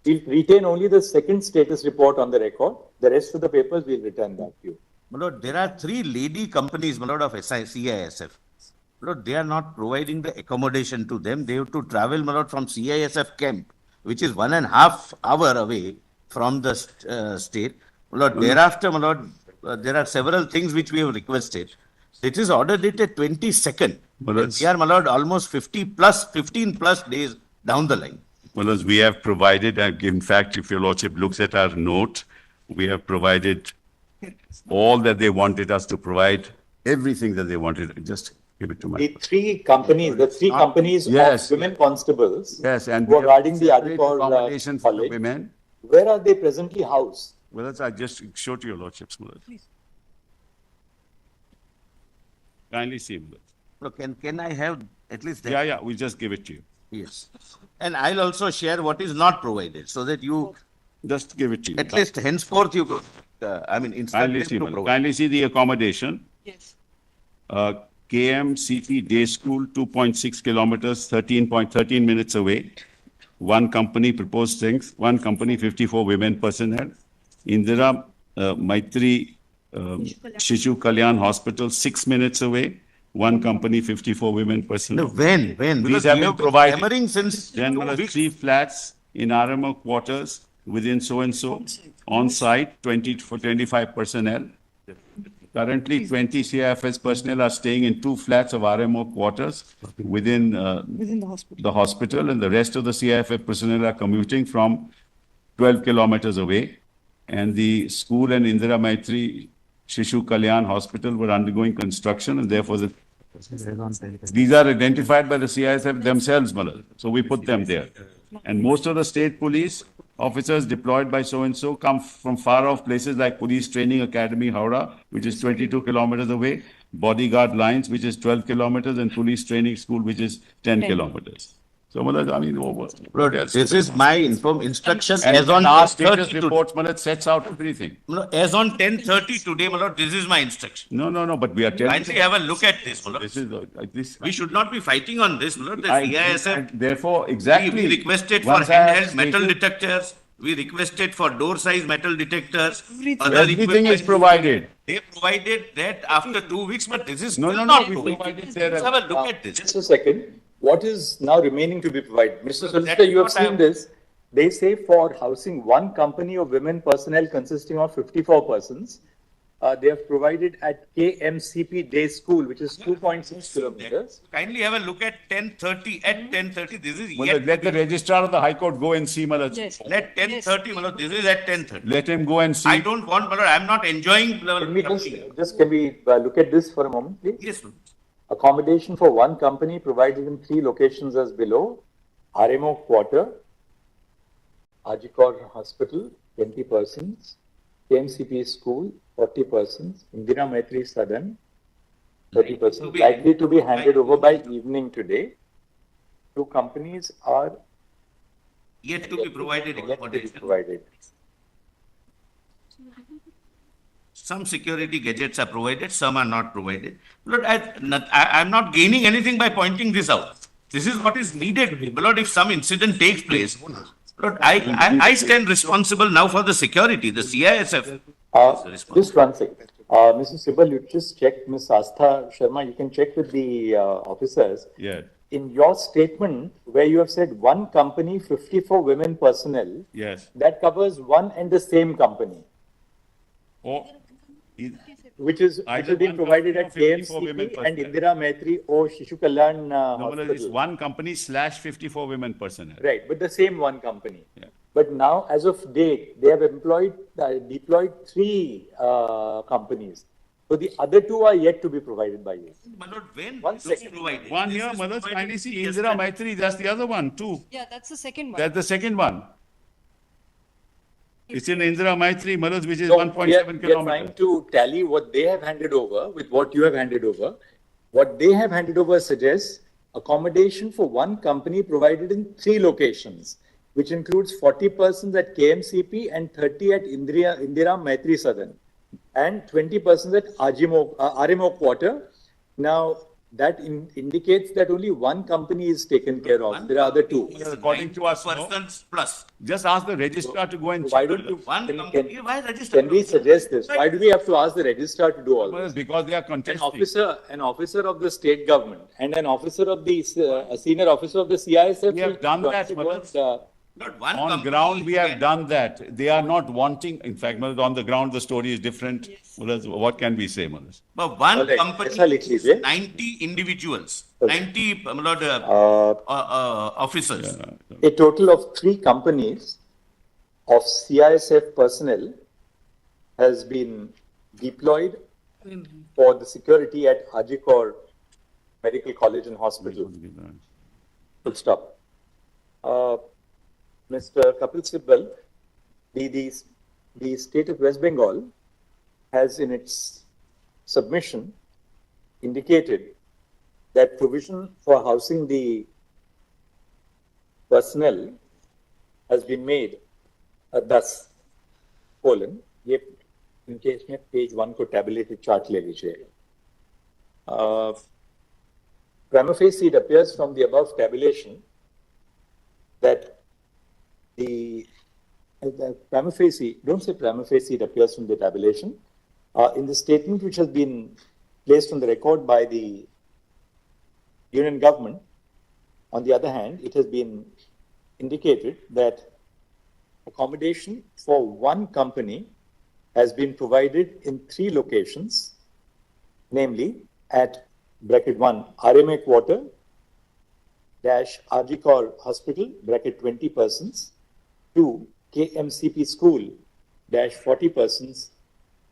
We'll retain only the second status report on the record. The rest of the papers we'll return back to you. My lord, there are 3 lady companies, my lord, of CISF. My lord, they are not providing the accommodation to them. They have to travel, my lord, from CISF camp, which is 1.5 hour away from the state. My lord, thereafter, my lord, there are several things which we have requested. It is ordered dated 22nd. We are, my lord, almost 15 plus days down the line. Well, as we have provided, in fact, if your lordship looks at our note, we have provided all that they wanted us to provide, everything that they wanted. Just give it to me. The three companies Yes. of women constables Yes, and who are we have guarding the separate Adipur accommodation for the college. women. Where are they presently housed? Well, that's, I just show to your lordships. Please. Kindly see. Look, can I have at least that? Yeah, we'll just give it to you. Yes. And I'll also share what is not provided so that you, Just give it to you. at least henceforth, you could, instruct them to provide. Kindly see the accommodation. Yes. KMCP Day School, 2.6 kilometers, 13 minutes away. One company proposed things, one company, 54 women personnel. Indira Maitri Shishu Kalyan Hospital, 6 minutes away. One company, 54 women personnel. No, when? These Because have we been have been provided. hammering since Then 2 there are weeks. 3 flats in RMO quarters within so-and-so, on-site, 20 for 25 personnel. Currently, 20 CIFS personnel are staying in 2 flats of RMO quarters within the hospital, and the rest of the CIFF personnel are commuting from 12 kilometers away. And the school and Indira Maitri Shishu Kalyan Hospital were undergoing construction, and therefore these are identified by the CISF themselves, Malal. So we put them there. And most of the state police officers deployed by so-and-so come from far-off places like Police Training Academy, Howrah, which is 22 kilometers away, Bodyguard Lines, which is 12 kilometers, and Police Training School, which is 10 kilometers. So, Malal, I mean, Lord, this is my instruction and as on our status 10:30 reports, Malal, sets out everything. as on 10:30 today, my lord, this is my instruction. No, but we are telling Kindly have a look at this, my lord. this is this. We should not be fighting on this, my lord. The I- CISF, and therefore, exactly. we requested for once I have handheld metal stated- detectors. We requested for door-size metal detectors. Everything. other Everything is equipment. provided. They provided that after 2 weeks, but this is No, still no, not we provided. provided there. Let's have a look at this. Just a second. What is now remaining to be provided? Mr. That Solicitor, is you have what I seen am- this. They say for housing one company of women personnel consisting of 54 persons, they have provided at KMCP Day School, which is 2.6 kilometers. Kindly have a look at 10:30. At 10:30, this is Well, yet. let the registrar of the High Court go and see, Malal. Yes. Let 10:30, my lord, this is at 10:30. Let him go and see. I don't want, my lord, I'm not enjoying. Can we can we look at this for a moment, please? Yes, Lord. Accommodation for one company provided in 3 locations as below. RMO Quarter, Ajikor Hospital, 20 persons. KMCP School, 40 persons. Indira Maitri Sadan, 30 persons. Likely to be handed over by evening today. 2 companies are Yet to be provided yet to be accommodation. provided. Some security gadgets are provided, some are not provided. Lord, I'm not gaining anything by pointing this out. This is what is needed. Lord, if some incident takes place, Lord, I stand responsible now for the security, the CISF. Just one second. Mrs. Sibal, you just check, Ms. Astha Sharma, you can check with the officers. Yeah. In your statement, where you have said one company, 54 women personnel, Yes. that covers one and the same company, Or which is Either being one provided at company or 54 women KMCP and personnel. Indira Maitri or Shishu Kalyan no, Malal, it's Hospital. one company / 54 women personnel. Right, but the same one company. Yeah. But now, as of date, they have deployed 3 companies. So the other 2 are yet to be provided by you. My Lord, when One this is second. provided? One This here, is Malal, provided kindly see yesterday. Indira Maitri, that's the other one too. Yeah, that's the second one. That's the second one. It's in Indira Maitri, Malal, which is So 1.7 we are trying kilometers. to tally what they have handed over with what you have handed over. What they have handed over suggests accommodation for one company provided in 3 locations, which includes 40 persons at KMCP and 30 at Indira Maitri Sadan, and 20 persons at RMO Quarter. Now, indicates that only one company is taken care of. There are other two. According to us, no. Persons plus. Just ask the registrar to go and Why check. don't you? One company, why register? Can we suggest this? Why do we have to ask the registrar to do all this? Because they are contesting. An officer of the state government and an officer of the a senior officer of the CISF. We have done that, Not one on company ground, we have can- done that. They are not wanting, in fact, on the ground, the story is different. What can we say, Manas? But one Alright, company ऐसा लिख is लीजिए। 90 individuals, Okay. 90 officers. A total of 3 companies of CISF personnel has been deployed for the security at Ajikor Medical College and Hospital. Full stop. Mr. Kapil Sibal, the state of West Bengal has in its submission indicated that provision for housing the personnel has been made thus, colon, ये in case में page 1 को tabulated chart ले लीजिए. Prima facie, it appears from the above tabulation that the prima facie, don't say prima facie, it appears from the tabulation. In the statement which has been placed on the record by the union government, on the other hand, it has been indicated that accommodation for one company has been provided in 3 locations, namely at bracket 1, RMA quarter, dash Arjikor Hospital, bracket 20 persons, 2, KMCP school, dash 40 persons,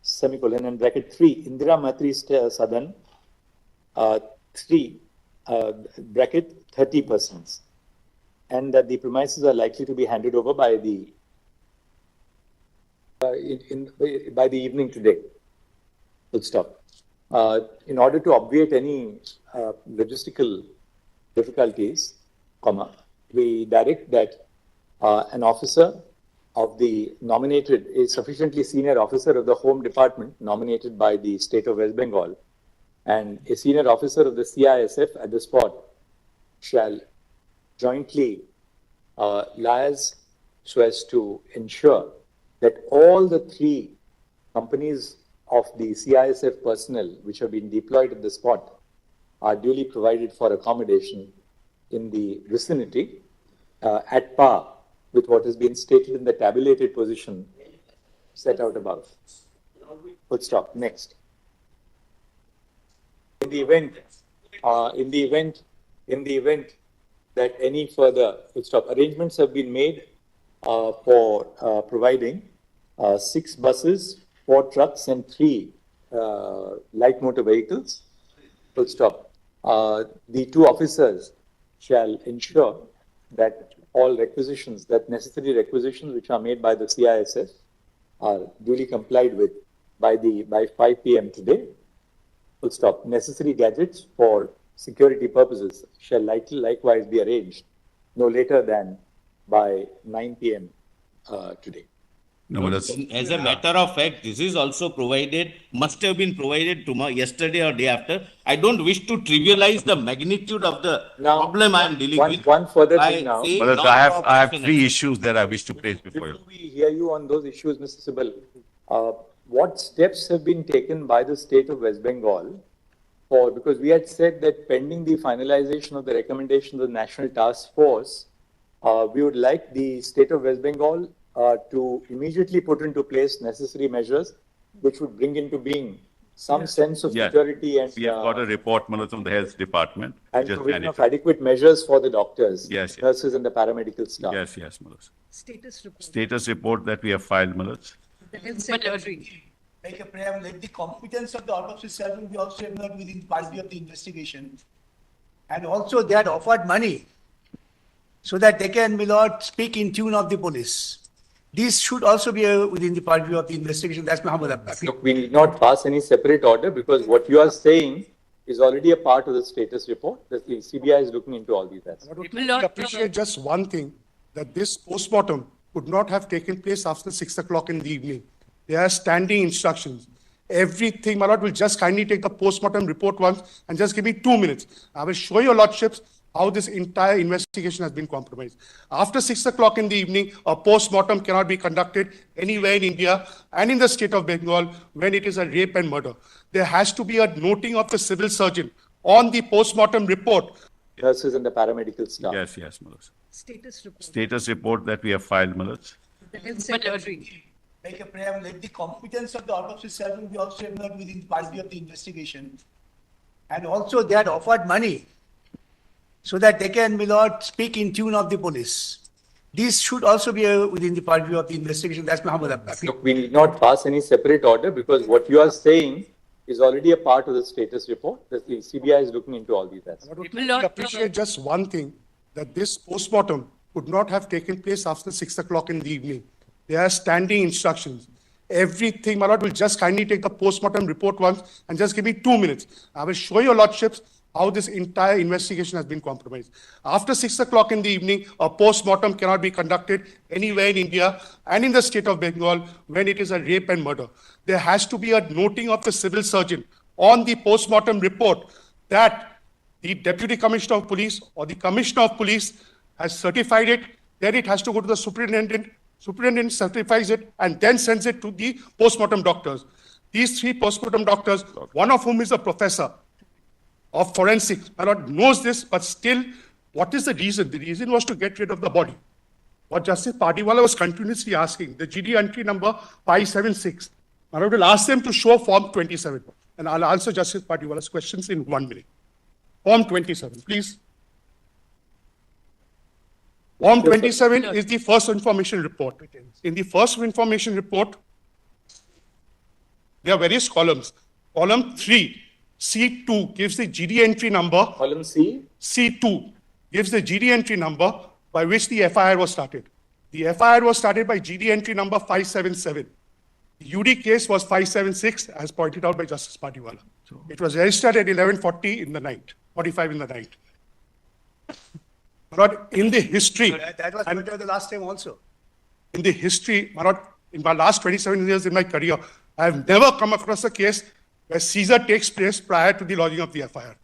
semicolon, and bracket 3, Indira Matri Sadan, 3, bracket 30 persons. And that the premises are likely to be handed over by the by the evening today. Full stop. In order to obviate any logistical difficulties, comma, we direct that an officer of the nominated, a sufficiently senior officer of the Home Department nominated by the state of West Bengal and a senior officer of the CISF at the spot shall jointly liaise so as to ensure that all the 3 companies of the CISF personnel which have been deployed at the spot are duly provided for accommodation in the vicinity at par with what has been stated in the tabulated position set out above. Full stop. Next. In the event that any further full stop arrangements have been made for providing 6 buses, 4 trucks, and 3 light motor vehicles. Full stop. The 2 officers shall ensure that all requisitions, that necessary requisitions which are made by the CISF are duly complied with by 5 p.m. today. Full stop. Necessary gadgets for security purposes shall likewise be arranged no later than by 9 p.m. Today. No, As a matter of fact, this is also provided, must have been provided tomorrow, yesterday or day after. I don't wish to trivialize the magnitude of the problem I am dealing with. One further thing now. But I have 3 issues that I wish to place before you. Before we hear you on those issues, Mr. Sibal, what steps have been taken by the state of West Bengal for, because we had said that pending the finalization of the recommendation of the National Task Force, we would like the state of West Bengal to immediately put into place necessary measures which would bring into being some sense of security and we have got a report, Manoj, from the health department. and provision of adequate measures for the doctors, Yes, nurses, and the paramedical staff. Yes, Manoj. Status report. Status report that we have filed, Manoj. The health secretary. Make a prayer, let the competence of the autopsy service be also involved within part of the investigation. And also they had offered money so that they can, my lord, speak in tune of the police. These should also be within the purview of the investigation. That's my humble appeal. Look, we need not pass any separate order because what you are saying is already a part of the status report. The CBI is looking into all these aspects. I would appreciate just one thing, that this postmortem could not have taken place after 6 o'clock in the evening. There are standing instructions. everything. My lord will just kindly take the post-mortem report once and just give me 2 minutes. I will show your lordships how this entire investigation has been compromised. After 6 o'clock in the evening, a post-mortem cannot be conducted anywhere in India and in the state of Bengal when it is a rape and murder. There has to be a noting of the civil surgeon on the post-mortem report. Nurses and the paramedical staff. Yes, yes, Malaj. Status report. Status report that we have filed, Malaj. The health secretary. Make a prayer, let the competence of the autopsy server be also involved within party of the investigation. And also they had offered money so that they can, my lord, speak in tune of the police. These should also be within the purview of the investigation. That's my humble appeal. Look, we need not pass any separate order because what you are saying is already a part of the status report. The CBI is looking into all these aspects. I would appreciate just one thing, that this post-mortem could not have taken place after 6 o'clock in the evening. There are standing instructions. Everything, my lord will just kindly take the post-mortem report once and just give me 2 minutes. I will show your lordships how this entire investigation has been compromised. After 6 o'clock in the evening, a post-mortem cannot be conducted anywhere in India and in the state of Bengal when it is a rape and murder. There has to be a noting of the civil surgeon on the post-mortem report that the Deputy Commissioner of Police or the Commissioner of Police has certified it. Then it has to go to the superintendent. Superintendent certifies it and then sends it to the post-mortem doctors. These 3 post-mortem doctors, one of whom is a professor of forensics, my lord, knows this, but still, what is the reason? The reason was to get rid of the body. What Justice Patiwala was continuously asking, the GD entry number 576. My lord will ask them to show Form 27. And I'll answer Justice Patiwala's questions in 1 minute. Form 27, please. Form 27 is the first information report. In the first information report, there are various columns. Column 3, C2 gives the GD entry number. Column C? C2 gives the GD entry number by which the FIR was started. The FIR was started by GD entry number 577. The UD case was 576, as pointed out by Justice Patiwala. It was registered at 11:40 in the night, 45 in the night. But in the history, That was pointed the last time also. in the history, in my last 27 years in my career, I have never come across a case where seizure takes place prior to the lodging of the FIR.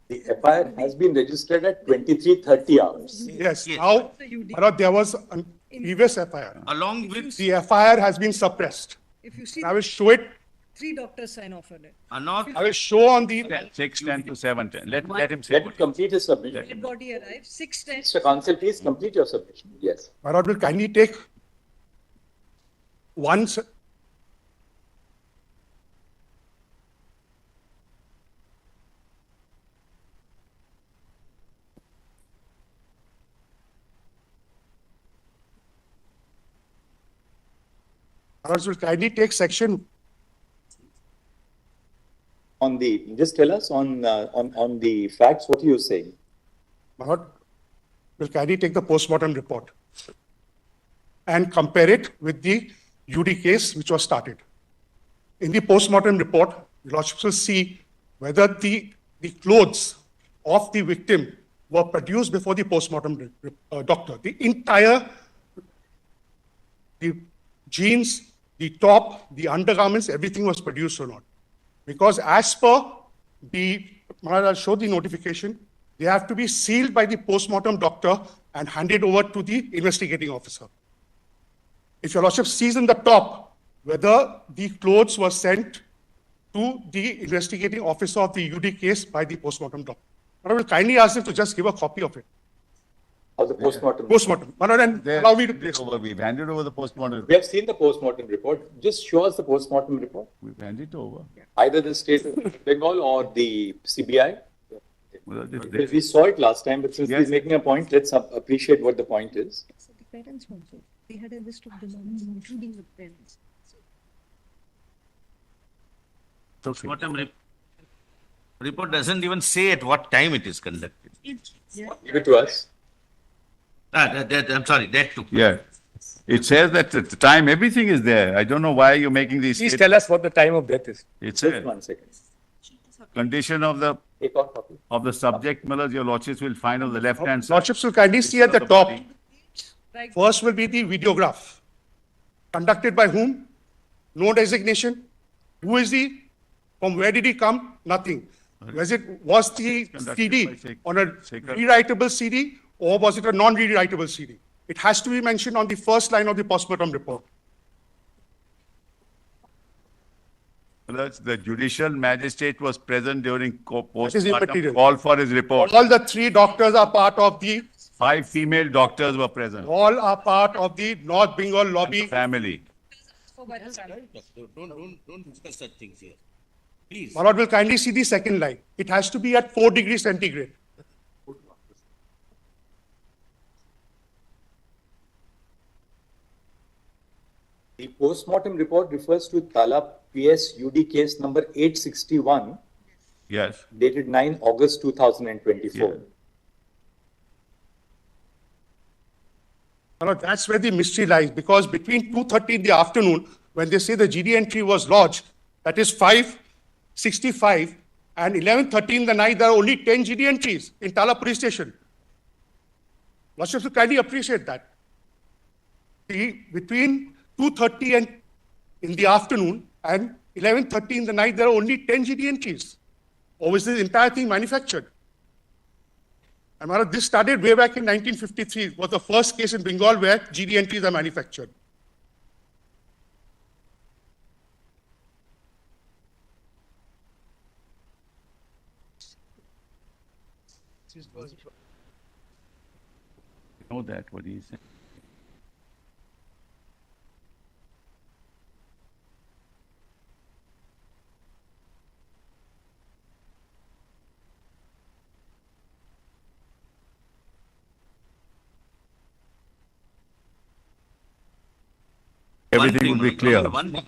The FIR has been registered at 23:30 hours. Yes, Yes. now, there was a previous FIR. Along with The FIR has been suppressed. If you see, I will show it. 3 doctors sign off on it. not I will show on the 6:10 to 7:10. Let him say Let what him complete his submission. Dead body arrives, 6:10. Mr. Counsel, please complete your submission. Yes. My lord will kindly take once. My lord will kindly take section. On the, just tell us on the facts, what are you saying? My lord will kindly take the post-mortem report and compare it with the UD case which was started. In the post-mortem report, the lordships will see whether the clothes of the victim were produced before the post-mortem doctor. The entire, the jeans, the top, the undergarments, everything was produced or not. Because as per the, I'll show the notification, they have to be sealed by the post-mortem doctor and handed over to the investigating officer. If your lordship sees in the top whether the clothes were sent to the investigating officer of the UD case by the post-mortem doctor, I will kindly ask them to just give a copy of it. Of the postmortem? Postmortem. And allow me to place. We've handed over the postmortem. We have seen the postmortem report. Just show us the postmortem report. We've handed it over. Either the state of Bengal or the CBI. Well, We saw it last time, but since Yes. he's making a point, let's appreciate what the point is. So the parents also, they had a list of demands, including the parents. postmortem report doesn't even say at what time it is conducted. Yeah. Give it to us. I'm sorry, that too. Yeah. It says that at the time, everything is there. I don't know why you're making these. Please tell us what the time of death is. It's Just a 1 second. condition of Take out copy. the subject, Malaj, your lordships will find on the left-hand side. Lordships will kindly see at the top. Right. First will be the videograph. Conducted by whom? No designation. Who is he? From where did he come? Nothing. Was the CD on a rewritable CD or was it a non-rewritable CD? It has to be mentioned on the first line of the postmortem report. The judicial magistrate was present during That is postmortem immaterial. call for his report. All the 3 doctors are part of the, 5 female doctors were present. all are part of the North Bengal lobby. Family. Don't discuss such things here. Please. My lord will kindly see the second line. It has to be at 4 degrees centigrade. The post-mortem report refers to Tala PS UD case number 861, Yes. dated 9 August 2024. Yeah. My lord, that's where the mystery lies, because between 2:30 in the afternoon, when they say the GD entry was lodged, that is 5:65, and 11:30 in the night, there are only 10 GD entries in Tala police station. Lordship should kindly appreciate that. Between 2:30 and in the afternoon and 11:30 in the night, there are only 10 GD entries. Or was this entire thing manufactured? And my lord, this started way back in 1953. It was the first case in Bengal where GD entries are manufactured. You know that, what he said. Everything will be clear. One thing,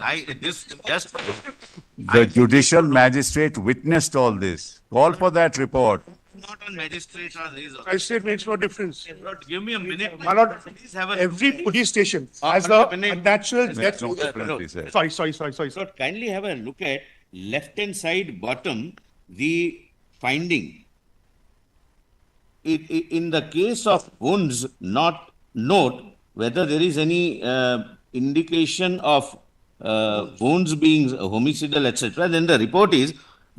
The judicial magistrate witnessed all this. Call for that report. not on magistrate or these. Magistrate makes no difference. Lord, give me a minute. My lord, Please have a every police station has a a minute. natural death. No difference, he said. Sorry. Lord, kindly have a look at left-hand side bottom, the finding. In the case of wounds, not note whether there is any indication of wounds being homicidal, etc. Then the report is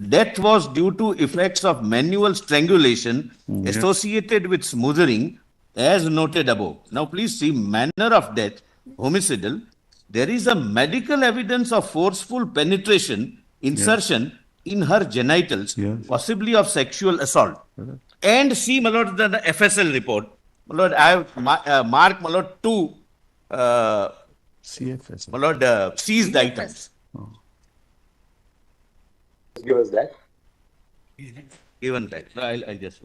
death was due to effects of manual strangulation associated with smothering, as noted above. Now, please see manner of death, homicidal. There is a medical evidence of forceful penetration, insertion in her genitals, possibly of sexual assault. And see, my lord, the FSL report. My lord, I have marked, my lord, 2 CFS. my lord, seized items. Give us that. Given that. I'll just.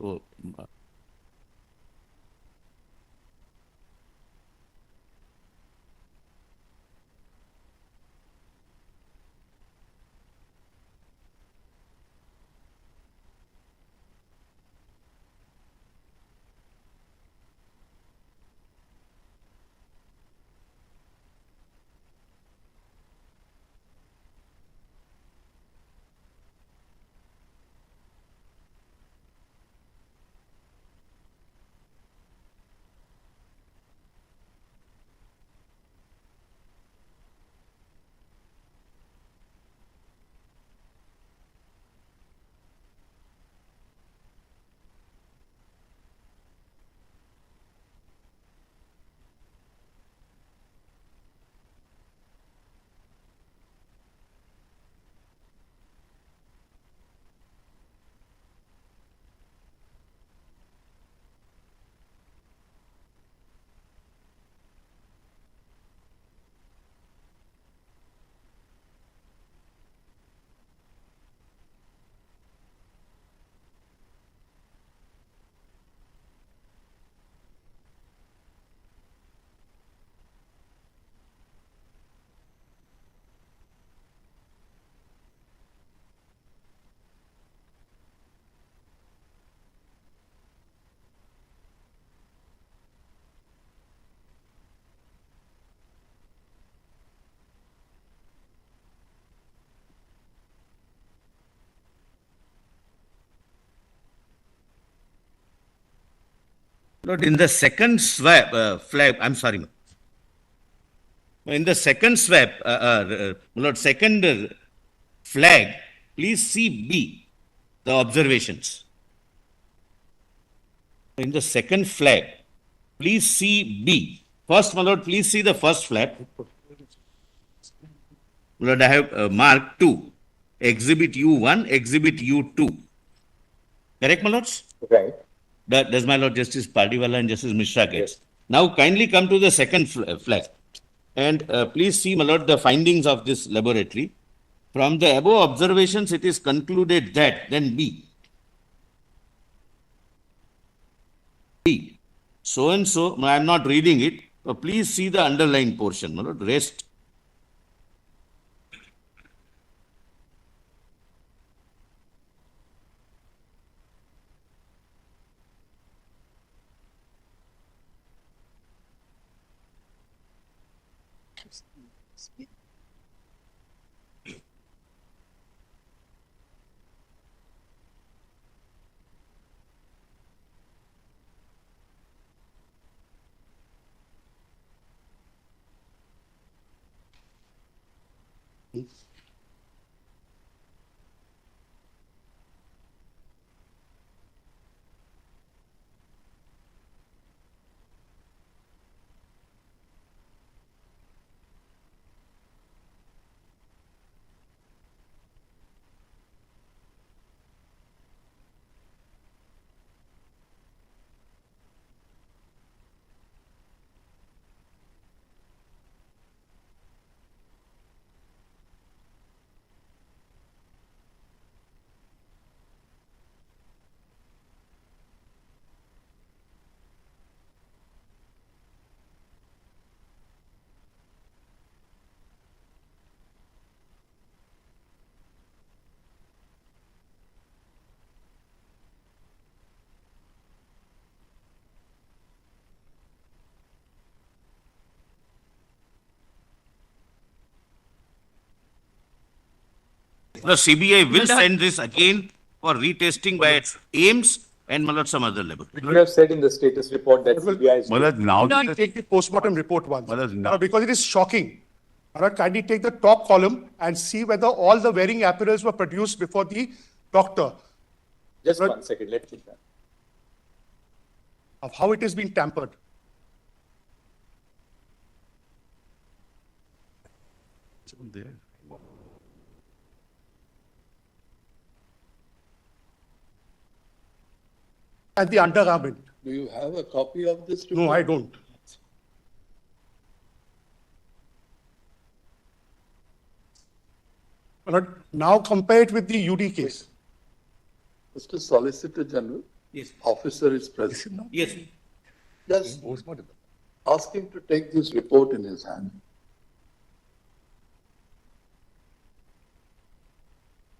Lord, in the second swab, flag, I'm sorry. In the second swap, Lord, second flag, please see B, the observations. In the second flag, please see B. First, my lord, please see the first flag. My lord, I have marked 2. Exhibit U1, Exhibit U2. Correct, my lords? Right. Does my lord Justice Pardiwala and Justice Mishra get? Yes. Now, kindly come to the second flag. And please see, my lord, the findings of this laboratory. From the above observations, it is concluded that, then B. B. So and so, I am not reading it. Please see the underlined portion, my lord. Rest. The CBI will send this again for retesting by AIMS and some other level. You have said in the status report that CBI is. Malad, now Take the postmortem report once. Well, that's not- Because it is shocking. Kindly take the top column and see whether all the wearing apparels were produced before the doctor, Just 1 second, let's see that. of how it has been tampered. there. And the undergarment. Do you have a copy of this report? No, I don't. But now compare it with the UD case. Mr. Solicitor General, Yes. officer is present. Yes. Just ask him to take this report in his hand.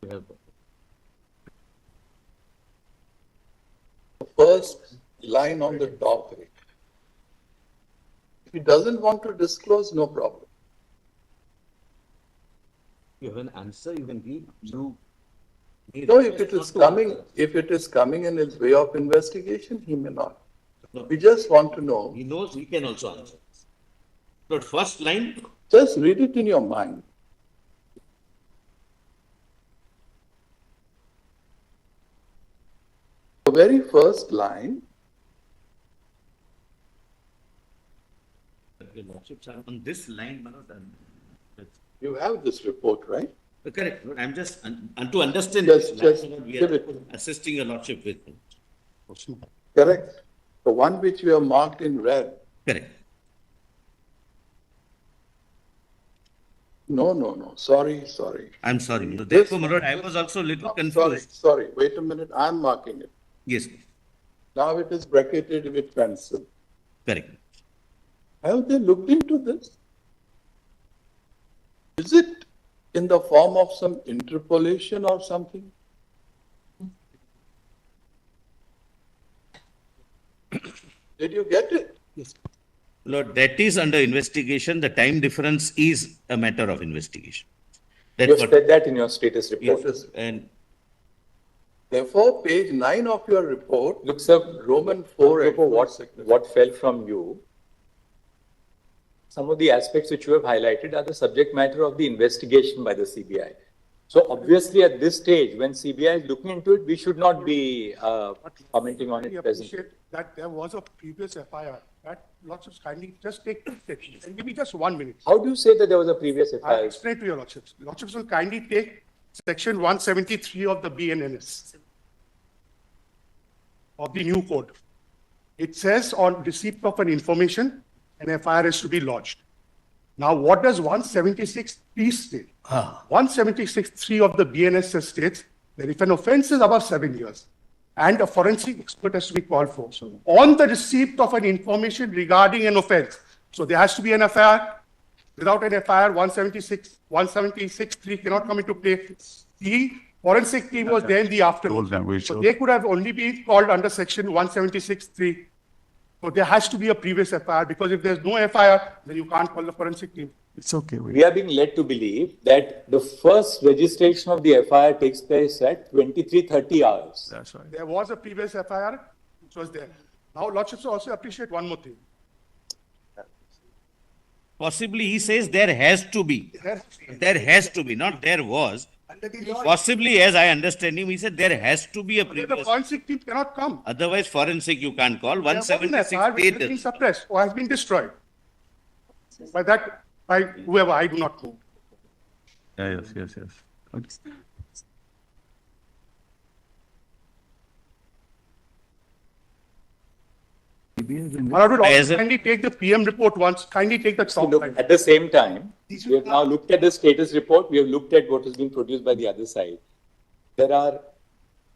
The first line on the top. If he doesn't want to disclose, no problem. You have an answer, you can read. No, if it is coming in his way of investigation, he may not. No. We just want to know. He knows he can also answer. But first line, Just read it in your mind. The very first line, your lordships are on this line, Manoj, you have this report, right? correct. I'm just, to understand Just- this, just we give are it. assisting your lordship with. Correct. The one which we have marked in red. Correct. No. Sorry. I'm sorry. Therefore, Manoj, I was also a little confused. Sorry. Wait a minute. I'm marking it. Yes, Now it is bracketed with pencil. correct. Have they looked into this? Is it in the form of some interpolation or something? Did you get it? Lord, that is under investigation. The time difference is a matter of investigation. You That's have what, said that in your status report. yes, and Therefore, page 9 of your report, Look, sir, Roman 4 what fell from you some of the aspects which you have highlighted are the subject matter of the investigation by the CBI. So obviously at this stage, when CBI is looking into it, we should not be commenting on We it presently. appreciate that there was a previous FIR. That Lordships kindly just take 2 sections and give me just 1 minute. How do you say that there was a previous I'll FIR? explain to your Lordships. Lordships will kindly take section 173 of the BNNS of the new code. It says on receipt of an information, an FIR is to be lodged. Now, what does 176(3) state? 176(3) of the BNS states that if an offense is above 7 years and a forensic expert has to be called for, on the receipt of an information regarding an offense, so there has to be an FIR. Without an FIR, 176(3) cannot come into play. The forensic team was there in the afternoon. So they could have only been called under section 176(3). So there has to be a previous FIR, because if there's no FIR, then you can't call the forensic team. It's okay. We are being led to believe that the first registration of the FIR takes place at 23:30 hours. That's right. There was a previous FIR, which was there. Now, Lordships also appreciate one more thing. Possibly he says there has to be. There has to be, not there was. Possibly, as I understand him, he said there has to be a The previous. forensic team cannot come. Otherwise, forensic you can't call. There was an 176 FIR which has been status. suppressed or has been destroyed. By whoever, I do not know. Yes. Okay. I would As also a- kindly take the PM report once, kindly take the top Look, line. at the same time, we have now looked at the status report. We have looked at what has been produced by the other side. There are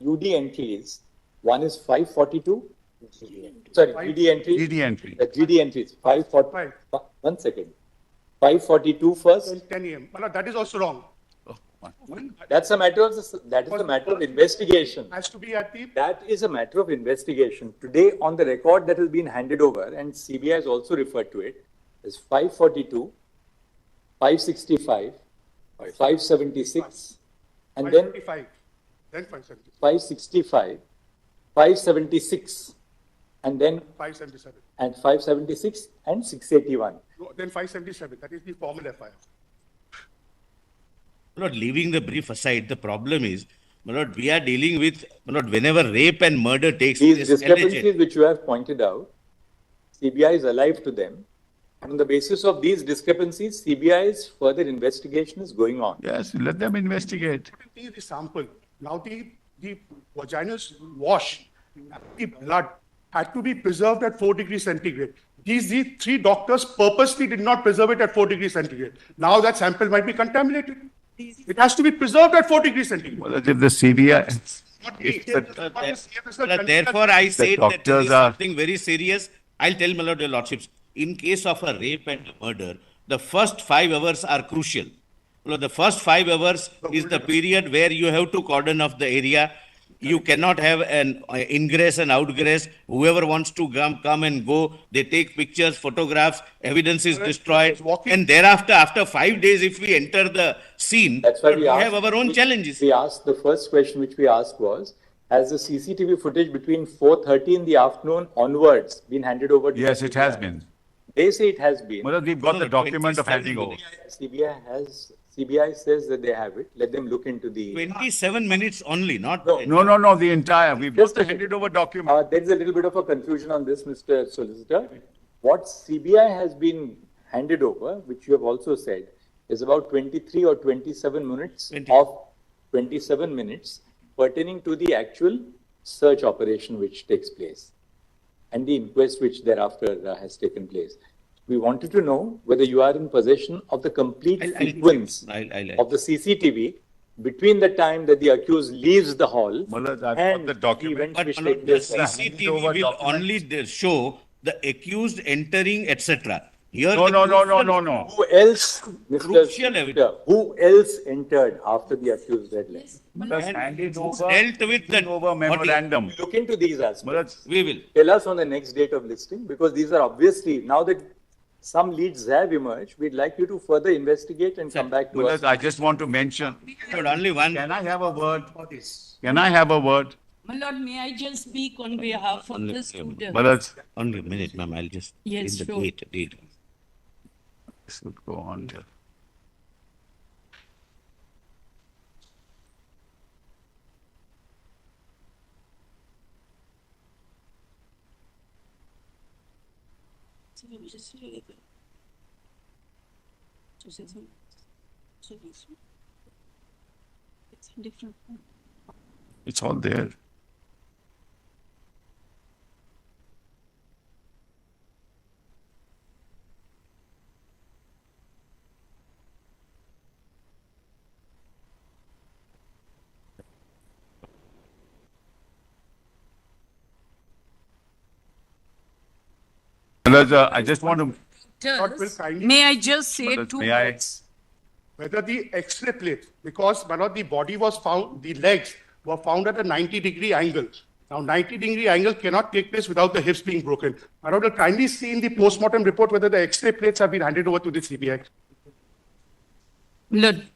UD entries. One is 542. Sorry, GD entries. GD entry. GD entries. 540. Five. 1 second. 542 first. Till 10 a.m. Well, that is also wrong. That's a matter of that is a matter of investigation. Has to be at the, That is a matter of investigation. Today, on the record that has been handed over, and CBI has also referred to it, is 542, 565, 576, and then 575, then 570, 565, 576, and then 577. 576 and 681. No, then 577, that is the formal FIR. Not leaving the brief aside, the problem is, my lord, we are dealing with, my lord, whenever rape and murder takes These place, discrepancies alleged, which you have pointed out, CBI is alive to them. And on the basis of these discrepancies, CBI's further investigation is going on. Yes, let them investigate. See the sample. Now the vaginal wash, the blood had to be preserved at 4 degrees centigrade. These 3 doctors purposely did not preserve it at 4 degrees centigrade. Now that sample might be contaminated. It has to be preserved at 4 degrees centigrade. Well, if the CBI, Not if me. the- Not the CFS, therefore I say that there doctors is are- something very serious. I'll tell my lord, your lordships, in case of a rape and murder, the first 5 hours are crucial. Well, the first 5 hours is the period where you have to cordon off the area. You cannot have an ingress and outgress. Whoever wants to come and go, they take pictures, photographs, evidence is destroyed. And thereafter, after 5 days, if we enter the scene, That's why we we have asked, our own challenges. We asked, the first question which we asked was, has the CCTV footage between 4:30 in the afternoon onwards been handed over to yes, the it has CBI? been. They say it has been. Well, we've got No, the the document of 27 handing over. minutes. CBI says that they have it. Let them look into the. 27 minutes only, not. No, the entire, we've got Just the a- handed over document. There is a little bit of a confusion on this, Mr. Solicitor. What CBI has been handed over, which you have also said, is about 23 or 27 minutes 20. of 27 minutes pertaining to the actual search operation which takes place and the inquest which thereafter has taken place. We wanted to know whether you are in possession of the complete sequence of the CCTV between the time that the accused leaves the hall Mullah, I've and got the document. But which my lord, take the place. CCTV over will document. only show the accused entering, etc. Here, No. Who else, Mr. Crucial Solicitor, who else entered after the accused had left? Mullah, handed over, dealt with the handing over memorandum. Look into these aspects. Mullah, We will. Tell us on the next date of listing, because these are obviously, now that some leads have emerged, we'd like you to further investigate and come back to Mullah, us. I just want to mention, But only one. can I have a word? Can I have a word? My lord, may I just speak on behalf of Only- the student? Mullah, Only a minute, ma'am. I'll just. Yes, in the sure. date. This would go on. It's different. It's all there. I just want to. Not will kindly- May I just say But two may I- words? Whether the X-ray plate, because Manoj, the body was found, the legs were found at a 90-degree angle. Now, 90-degree angle cannot take place without the hips being broken. Manoj, will kindly see in the post-mortem report whether the X-ray plates have been handed over to the CBI. Lord,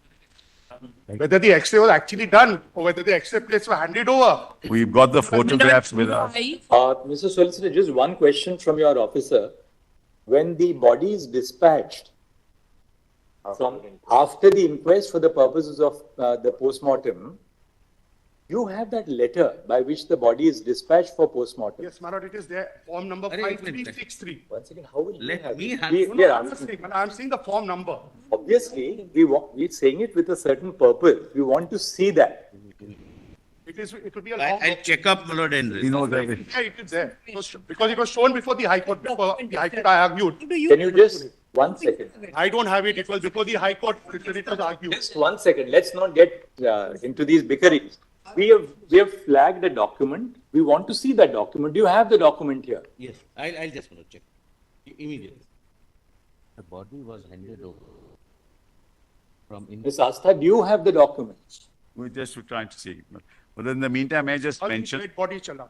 Whether the X-ray was actually done or whether the X-ray plates were handed over. We've got the photographs with us. Mr. Solicitor, just one question from your officer. When the body is dispatched from after the inquest for the purposes of the post-mortem, you have that letter by which the body is dispatched for post-mortem. Yes, Manoj, it is there, form number Arey, wait, 5363. Once again, how will you Let have me it? hand- We No, are no, I'm asking- saying, Manoj, I'm seeing the form number. Obviously, we're saying it with a certain purpose. We want to see that. It will be a long. I'll check up, my lord, and You know that. Yeah, it is there. Because it was shown before the High Court, before the High Court I argued. Can you just, 1 second, I don't have it, it was before the High Court, it was argued. just 1 second, let's not get into these bickerings. We have flagged a document. We want to see that document. Do you have the document here? yes, I'll just want to check immediately. The body was handed over from in. Ms. Astha, do you have the document? We're just trying to see. But in the meantime, I just All the mentioned. dead body chala.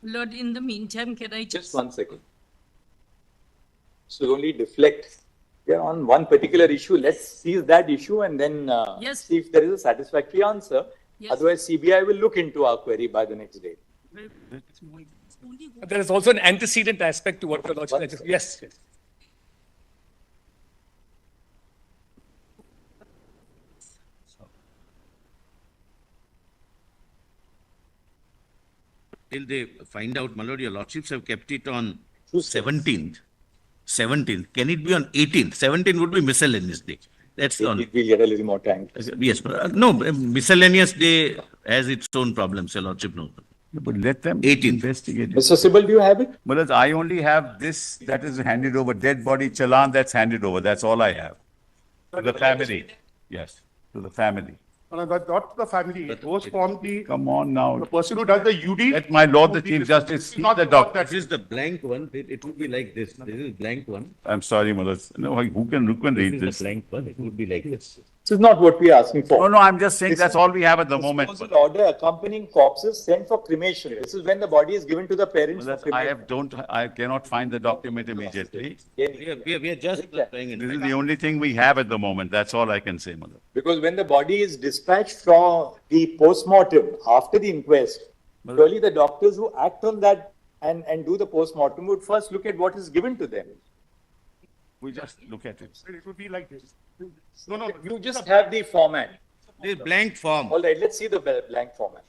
Lord, in the meantime, can I Just just? 1 second. So only deflect. We are on one particular issue. Let's seize that issue and then Yes. see if there is a satisfactory answer. Yes. Otherwise, CBI will look into our query by the next day. There is also an antecedent aspect to what the Lordship. Yes, yes. Till they find out, my lord, your lordships have kept it on 17th. 17th. Can it be on 18th? 17th would be miscellaneous day. That's on. We'll get a little more time. Yes, no, miscellaneous day has its own problems, your lordship knows. But let them 18th. investigate. Mr. Sibal, do you have it? But I only have this that is handed over, dead body challan that's handed over. That's all I have. To the family. Yes, to the family. Not the family, it was from the Come on now. person who does the UD. Let my lord the Chief Justice see Not the not document. that. This is the blank one. It would be like this. This is blank one. I'm sorry, Mullah. No, who can read this? Blank one. It would be like this. This is not what we are asking for. No, no, I'm just saying that's all we have at the moment. Disposal order accompanying corpses sent for cremation. This is when the body is given to the parents for cremation. I cannot find the document immediately. We are just trying This is it. the only thing we have at the moment. That's all I can say, Mullah. Because when the body is dispatched from the post-mortem after the inquest, surely the doctors who act on that and do the post-mortem would first look at what is given to them. We just look at it. It would be like this. No, You just have the format. This blank form. All right, let's see the blank format.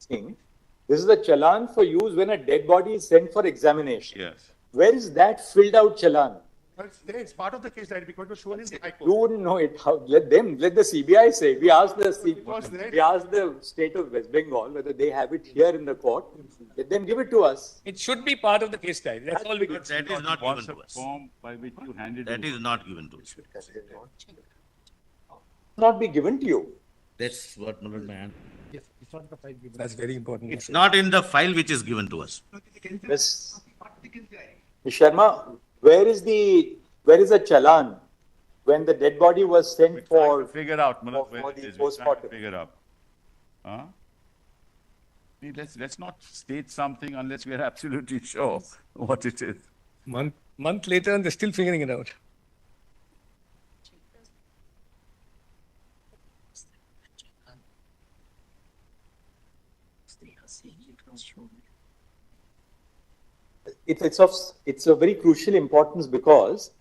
This is a challan for use when a dead body is sent for examination. Yes. Where is that filled out challan? it's part of the case that because it was shown in the High You Court. wouldn't know it. Let the CBI say. We asked was there. we asked the state of West Bengal whether they have it here in the court. Let them give it to us. It should be part of the case diary. That's all we can say. That is not given What's to the us. form by which you handed That over? is not given to us. Not be given to you. That's what my lord, my hand. That's very important. It's not in the file which is given to us. Ms. Sharma, where is the challan when the dead body was sent Trying for? to figure out, Mullah, for where it the is. We're trying to post-mortem. figure out. Huh? See, let's not state something unless we are absolutely sure what it is. Month later, and they're still figuring it out. It's a very crucial importance because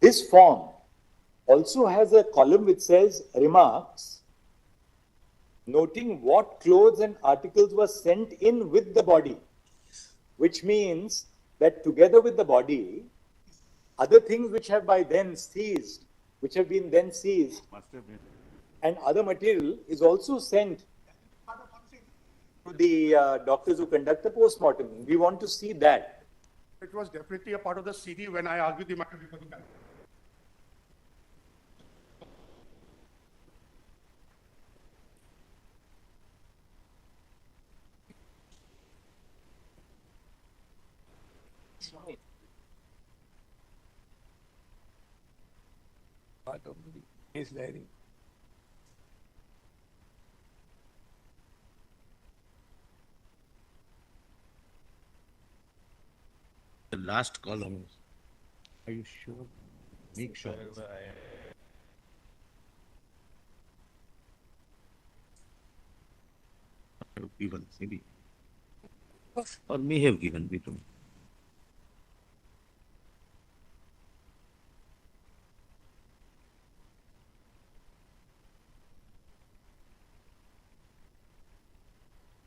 this form also has a column which says remarks, noting what clothes and articles were sent in with the body, which means that together with the body, other things which have by then seized, which have been then seized, and other material is also sent to the doctors who conduct the post-mortem. We want to see that. It was definitely a part of the CD when I argued the matter before the panel. His diary. The last column. Are you sure? Make sure. Given, maybe. Or may have given, we don't know.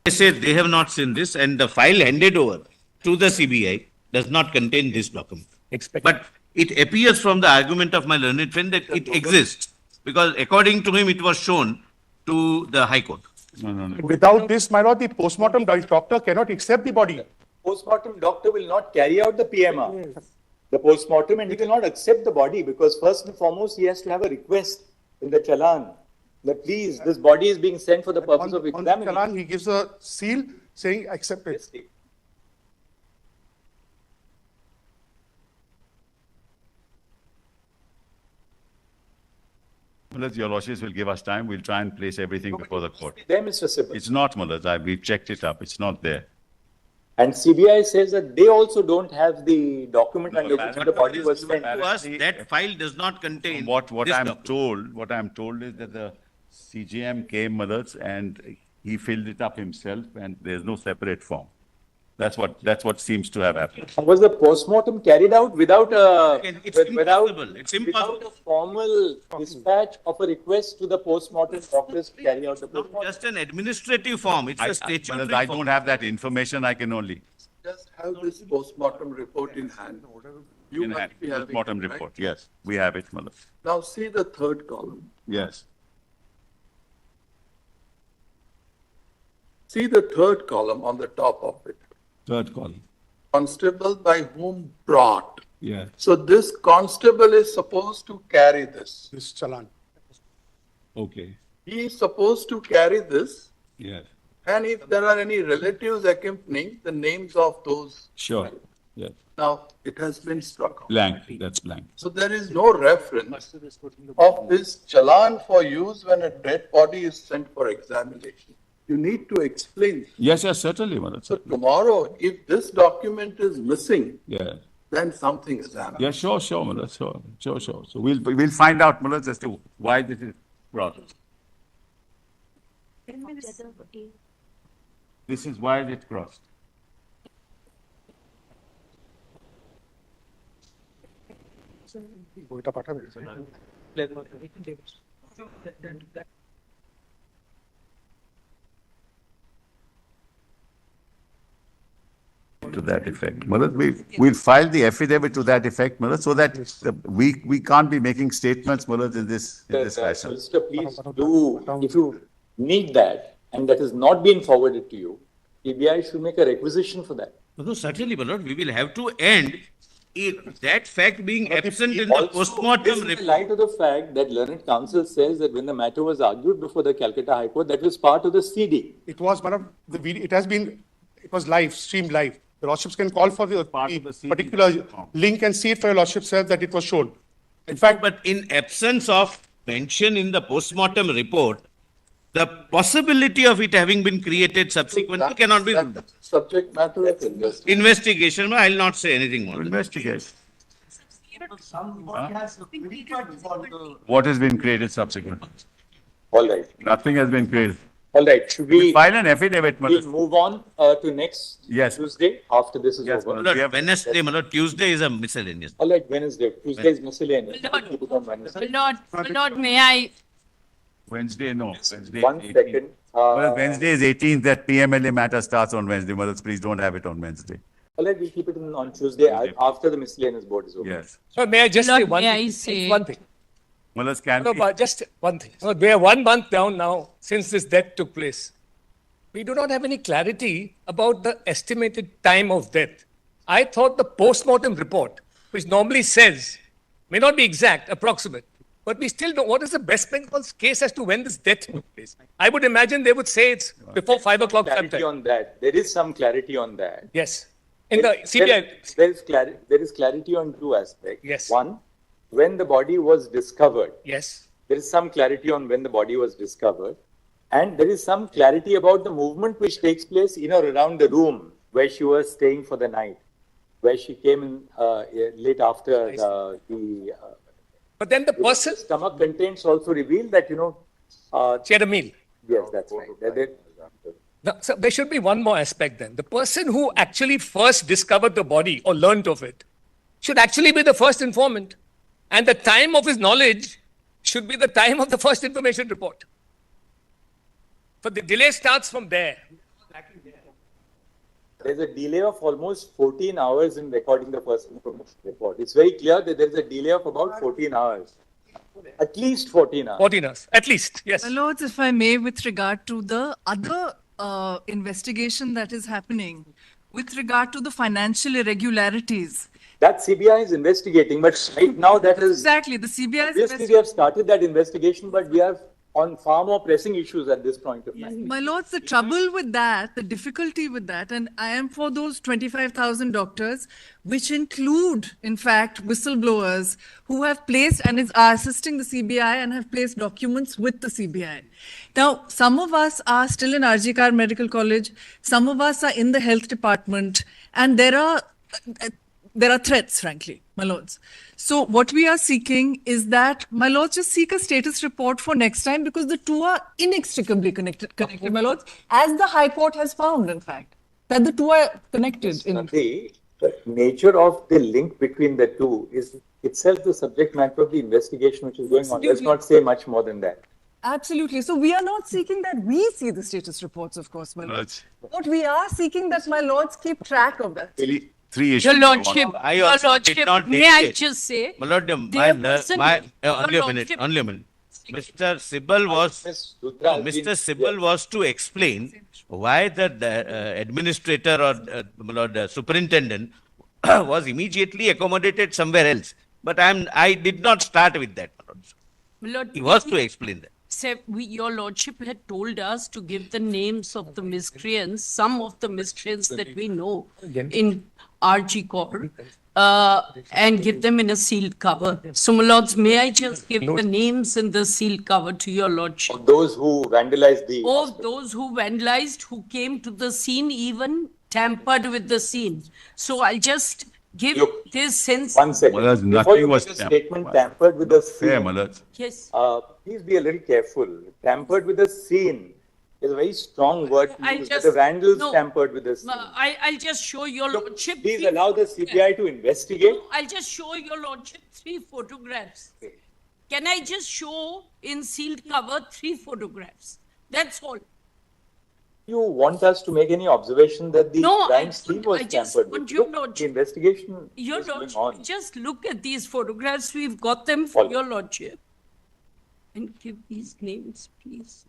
They say they have not seen this, and the file handed over to the CBI does not contain this document. But it appears from the argument of my learned friend that it exists, because according to him, it was shown to the High Court. No. Without this, my lord, the postmortem doctor cannot accept the body. Postmortem doctor will not carry out the PMR, the postmortem, and he will not accept the body because first and foremost he has to have a request in the challan that please, this body is being sent for the purpose of On the examining. challan, he gives a seal saying accepted. Mullah, your lordships will give us time. We'll try and place everything before the court. There, Mr. Sibbal. It's not, Mullah. We've checked it up. It's not there. And CBI says that they also don't have the document under which the body was sent. To us, that file does not contain What this I'm document. told is that the CJM came, Mullah, and he filled it up himself, and there's no separate form. That's what seems to have happened. Was the postmortem carried out without a It's without, impossible. It's impossible. without a formal dispatch of a request to the postmortem doctors to carry out the Not postmortem? just an administrative form, it's a statutory Mullah, I form. don't have that information. I can only Just have this postmortem report in hand. You in must hand. be having Postmortem it, right? report. Yes, we have it, Mullah. Now see the third column. Yes. See the third column on the top of it. Third column. Constable by whom brought. Yeah. So this constable is supposed to carry this. This challan. Okay. He is supposed to carry this. Yes. And if there are any relatives accompanying, the names of those. Sure. Yes. Now, it has been struck out. Blank. That's blank. So there is no reference of this challan for use when a dead body is sent for examination. You need to explain. Yes, certainly, Mullah. So tomorrow, if this document is missing, Yeah. then something is happening. Yeah, sure, Mullah. Sure. So we'll find out, Mullah, as to why this is brought. This is why it crossed. বইটা পাঠাবে To that effect. Mullah, we'll file the affidavit to that effect, Mullah, so that we can't be making statements, Mullah, in this fashion. Solicitor, please do, if you need that, and that has not been forwarded to you, CBI should make a requisition for that. No, certainly, my lord, we will have to end that fact being absent in the Also, postmortem this is in report. light of the fact that learned counsel says that when the matter was argued before the Calcutta High Court, that was part of the CD. It was one of the video, it was live, streamed live. The lordships can call for the Part of the CD. particular link and see it for your lordship says that it was shown. In fact, But in absence of mention in the postmortem report, the possibility of it having been created subsequently cannot be ruled out. That's subject matter of investigation. Investigation, I'll not say anything more. Investigate. Somebody has created for the What has been created subsequently? All right. Nothing has been created. All right, should we File an affidavit, my we'll lord. move on to next Yes. Tuesday after this is Yes, over? my My lord. lord, Wednesday, my lord, Tuesday is a miscellaneous. All right, Wednesday. Tuesday is miscellaneous. My lord. Keep it on Wednesday. My Lord, may I? Wednesday, no. Wednesday. One 18th. second. Well, Wednesday is 18th, that PMLA matter starts on Wednesday. My lord, please don't have it on Wednesday. All right, we'll keep it on Tuesday after the miscellaneous board is over. Yes. So may I just Lord, say one may thing? I say- One thing. My lord, can No, we- but just one thing. So we are 1 month down now since this death took place. We do not have any clarity about the estimated time of death. I thought the post-mortem report, which normally says, may not be exact, approximate, but we still don't. What is the West Bengal's case as to when this death took place? I would imagine they would say it's before 5 o'clock Clarity sometime. on that. There is some clarity on that. Yes. In the CBI. There is clarity on two aspects. Yes. One, when the body was discovered. Yes. There is some clarity on when the body was discovered. And there is some clarity about the movement which takes place in or around the room where she was staying for the night, where she came in late after the But then the person, stomach contents also reveal that, she had a meal. yes, that's right. No, so there should be one more aspect then. The person who actually first discovered the body or learnt of it should actually be the first informant. And the time of his knowledge should be the time of the first information report. So the delay starts from there. There's a delay of almost 14 hours in recording the first information report. It's very clear that there's a delay of about 14 hours. At least 14 hours. 14 hours, at least, yes. My lords, if I may, with regard to the other investigation that is happening, with regard to the financial irregularities. That CBI is investigating, but right now that is... Exactly, the CBI is Obviously, we have started that investigation, but we are on far more pressing issues at this point of time. My lords, the trouble with that, the difficulty with that, and I am for those 25,000 doctors, which include, in fact, whistleblowers who have placed and are assisting the CBI and have placed documents with the CBI. Now, some of us are still in RG Kar Medical College, some of us are in the health department, and there are threats, frankly, my lords. So what we are seeking is that, my lords, just seek a status report for next time, because the two are inextricably connected, my lords, as the High Court has found, in fact, that the two are connected. The nature of the link between the two is itself the subject matter of the investigation which is going on. Let's not say much more than that. Absolutely. So we are not seeking that we see the status reports, of course, my lords. What we are seeking that, my lords, keep track of that. Three issues. Your Lordship, I Your also did Lordship, not may take I it. just say? My lord, There wasn't- only Your a minute, Lordship- only a minute. Mr. Sibal was, Ms. Rudra has Mr. been- Sibal was to explain why the administrator or my lord, superintendent was immediately accommodated somewhere else. But I did not start with that. My lord. My Lord, He was to explain that. Your Lordship had told us to give the names of the miscreants, some of the miscreants that we know in RG Corps, and give them in a sealed cover. So, my lords, may I just give the names in the sealed cover to your Lordship? Of those who vandalized the... Of those who vandalized, who came to the scene, even tampered with the scene. So, I'll just give Look, this sense. One second. Well, there's Before nothing you was make a tampered. statement tampered with the Fair, scene, my lord. Yes. please be a little careful. Tampered with the scene is a very strong word to I'll use. just- The vandals no. tampered with the scene. I'll just show your Look, Lordship. please three allow the photographs. CBI to investigate. No, I'll just show your Lordship 3 photographs. Can I just show in sealed cover 3 photographs? That's all. You want us to make any observation that the No, crime I scene don't. was I just tampered want with? your Look, Lordship- the investigation Your is going Lordship, on. just look at these photographs. We've got them for All- your Lordship. And give these names, please.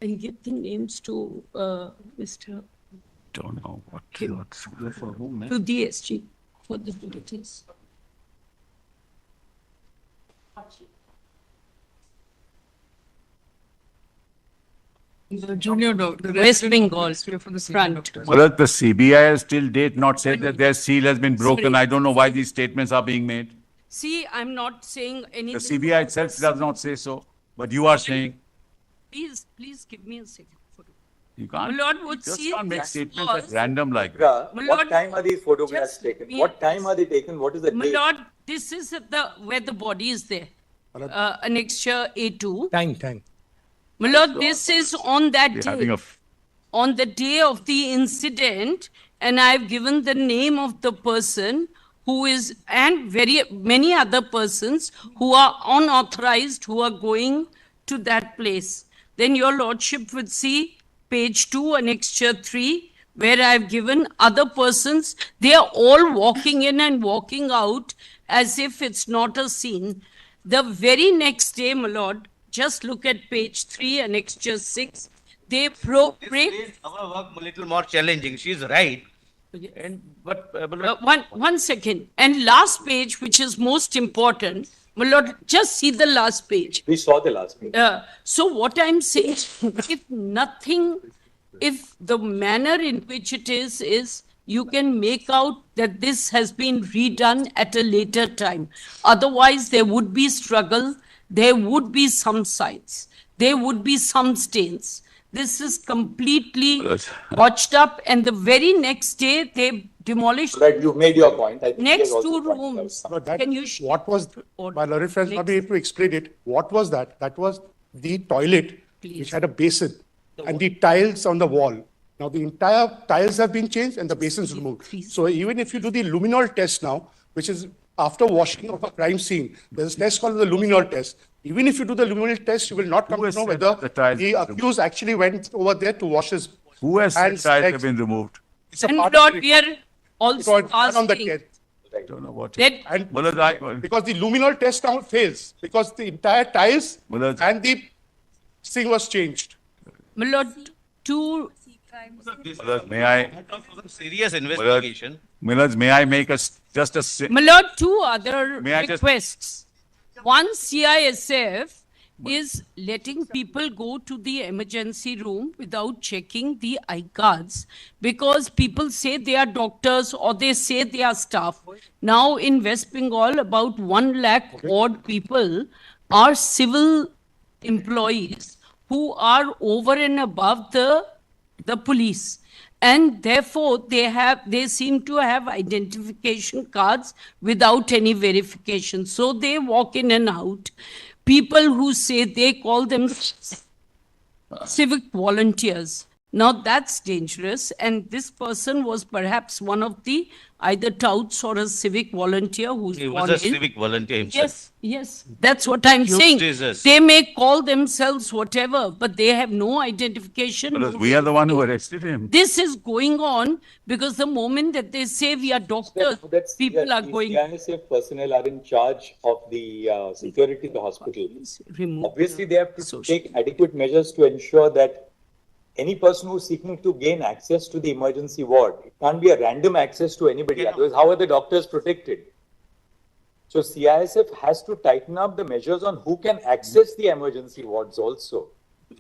And give the names to Mr. Don't know what. Kim. To DSG for the duties. The junior doctor. West Bengal For the front. Well, the CBI has till date not said that their seal has been broken. I don't know why these statements are being made. See, I'm not saying The anything. CBI itself does not say so, but you are saying Please give me a second. you can't. My lord would You just see can't make this statements at was- random like that. Rudra, My what lord, time are these photographs just taken? me- What time are they taken? What is the My date? lord, this is at where the body is there. Annexure A2. Time. My lord, this is on that We're day. having a On the day of the incident, and I've given the name of the person who is, and very many other persons who are unauthorized, who are going to that place. Then your lordship would see page 2, annexure 3, where I've given other persons. They are all walking in and walking out as if it's not a scene. The very next day, my lord, just look at page 3, annexure 6. They This made our work a little more challenging. She's right. And, but, one second. And last page, which is most important, my lord, just see the last page. We saw the last page. So what I'm saying, if the manner in which it is you can make out that this has been redone at a later time. Otherwise, there would be struggle, there would be some sites, there would be some stains. This is completely botched up, and the very next day they demolished. Right, you made your point. I think Next he has also two pointed out rooms. some. No, that, Can you what was, my learned friends not be able to explain it. What was that? That was the toilet, which had a basin, and the tiles on the wall. Now, the entire tiles have been changed and the basins removed. So even if you do the luminol test now, which is after washing of a crime scene, there's a test called the luminol test. Even if you do the luminol test, you will not come to know whether the accused actually went over there to wash his Who has said hands, tiles legs. have been removed? It's a And part Lord, of we are also on the asking test. Don't know what. that And Mulad, because the luminol test now fails, because the entire tiles Mulad. and the thing was changed. my lord, two Mulad, may I, serious investigation. Mulad, may I make just a, my lord, two other May I just- requests. One, CISF is letting people go to the emergency room without checking the iCards because people say they are doctors or they say they are staff. Now in West Bengal, about 1 lakh odd people are civil employees who are over and above the police. And therefore, they seem to have identification cards without any verification. So they walk in and out. People who say they call them civic volunteers. Now that's dangerous. And this person was perhaps one of the either touts or a civic volunteer who's He gone was a in. civic volunteer himself. Yes, that's what I'm Huge saying. Jesus. They may call themselves whatever, but they have no identification. Mulad, no we are the one who arrested him. This is going on because the moment that they say we are doctors, people are going. CISF personnel are in charge of the security of the hospital. Remove. Obviously, they have to take adequate measures to ensure that any person who's seeking to gain access to the emergency ward, it can't be a random access to anybody. Otherwise, how are the doctors protected? So CISF has to tighten up the measures on who can access the emergency wards also.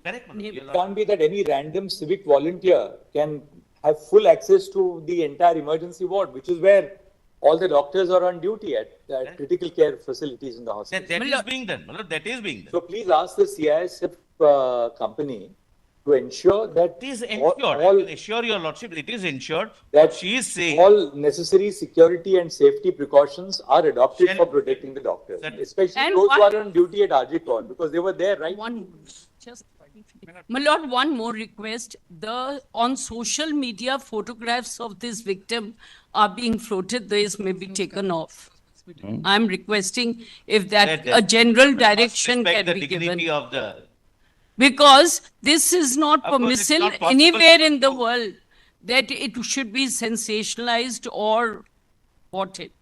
Correct, Manoj. It can't be that any random civic volunteer can have full access to the entire emergency ward, which is where all the doctors are on duty at critical care facilities in the hospital. That is being done. Manoj, that is being done. So please ask the CISF company to ensure that It is ensured. I all, will assure your lordship, it is ensured. that She is saying. all necessary security and safety precautions are adopted for protecting the doctors, especially And those who what- are on duty at RG because they were there, right? My lord, one more request. On social media, photographs of this victim are being floated. These may be taken off. I'm requesting if that a general direction Respect can the be dignity given. of the. Because this is not Of course, it's permissible not possible. anywhere in the world that it should be sensationalized or what it.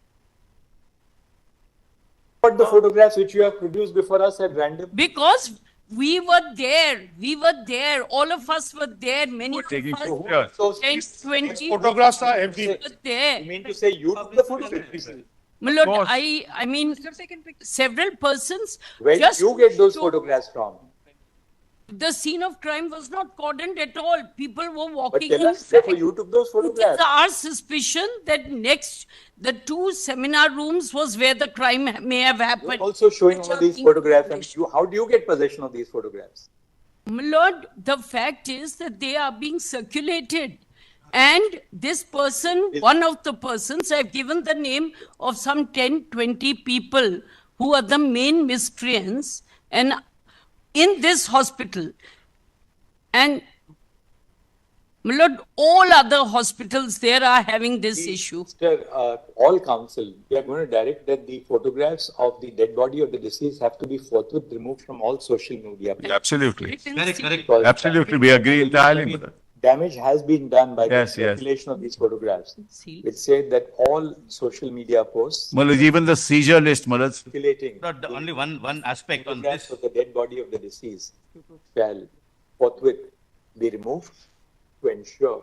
But the photographs which you have produced before us at random. Because we were there, all of us were there, many of Taking us, pictures. So 10, 20 Photographs are everywhere. were there. you mean to say you took the photographs? My lord, course. I mean, several persons Where did just you get those to- photographs from? The scene of crime was not cordoned at all. People were But walking tell us, inside. therefore you took those It is photographs. our suspicion that next, the 2 seminar rooms was where the crime may have happened. You're also showing which all are these being photographs. published. And how do you get possession of these photographs? My lord, the fact is that they are being circulated. And this person, one of the persons, I've given the name of some 10, 20 people who are the main miscreants. And in this hospital. And my lord, all other hospitals there are having this issue. Mr. All council, we are going to direct that the photographs of the dead body of the deceased have to be forthwith removed from all social media. Absolutely. Correct. Because Absolutely. We agree entirely with that. damage has been done by Yes, the yes. circulation of these photographs. It said that all social media posts Malaj, even the seizure list, Malaj. circulating Not the only one aspect on photographs this. of the dead body of the deceased shall forthwith be removed to ensure